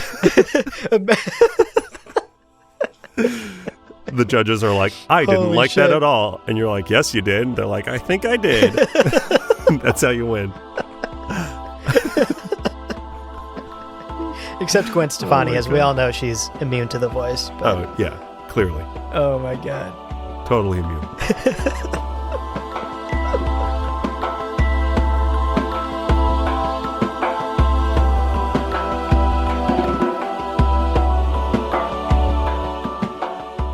The judges are like, I didn't Holy like shit. that at all. And you're like, yes, you did. They're like, I think I did. That's how you win. Except Gwen Stefani, as we all know, she's immune to the voice. But... Oh, yeah, clearly. Oh, my God. Totally immune.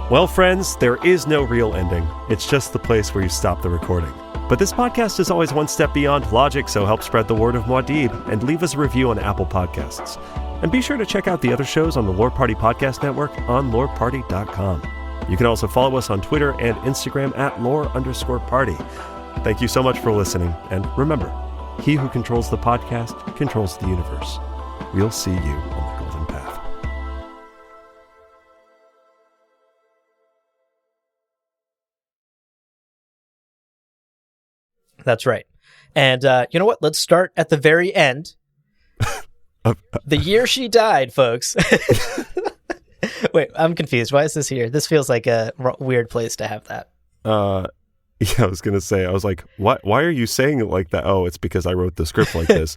Well, friends, there is no real ending. It's just the place where you stop the recording. But this podcast is always one step beyond logic, so help spread the word of Muad'Dib and leave us a review on Apple Podcasts. And be sure to check out the other shows on the Lore Party Podcast Network on loreparty.com. You can also follow us on Twitter and Instagram at @lore_party. Thank you so much for listening. And remember, he who controls the podcast controls the universe. We'll see you on the Golden Path. That's right. And you know what? Let's start at the very end. The year she died, folks. Wait, I'm confused. Why is this here? This feels like a weird place to have that. Yeah, I was going to say, I was like, why are you saying it like that? Oh, it's because I wrote the script like this.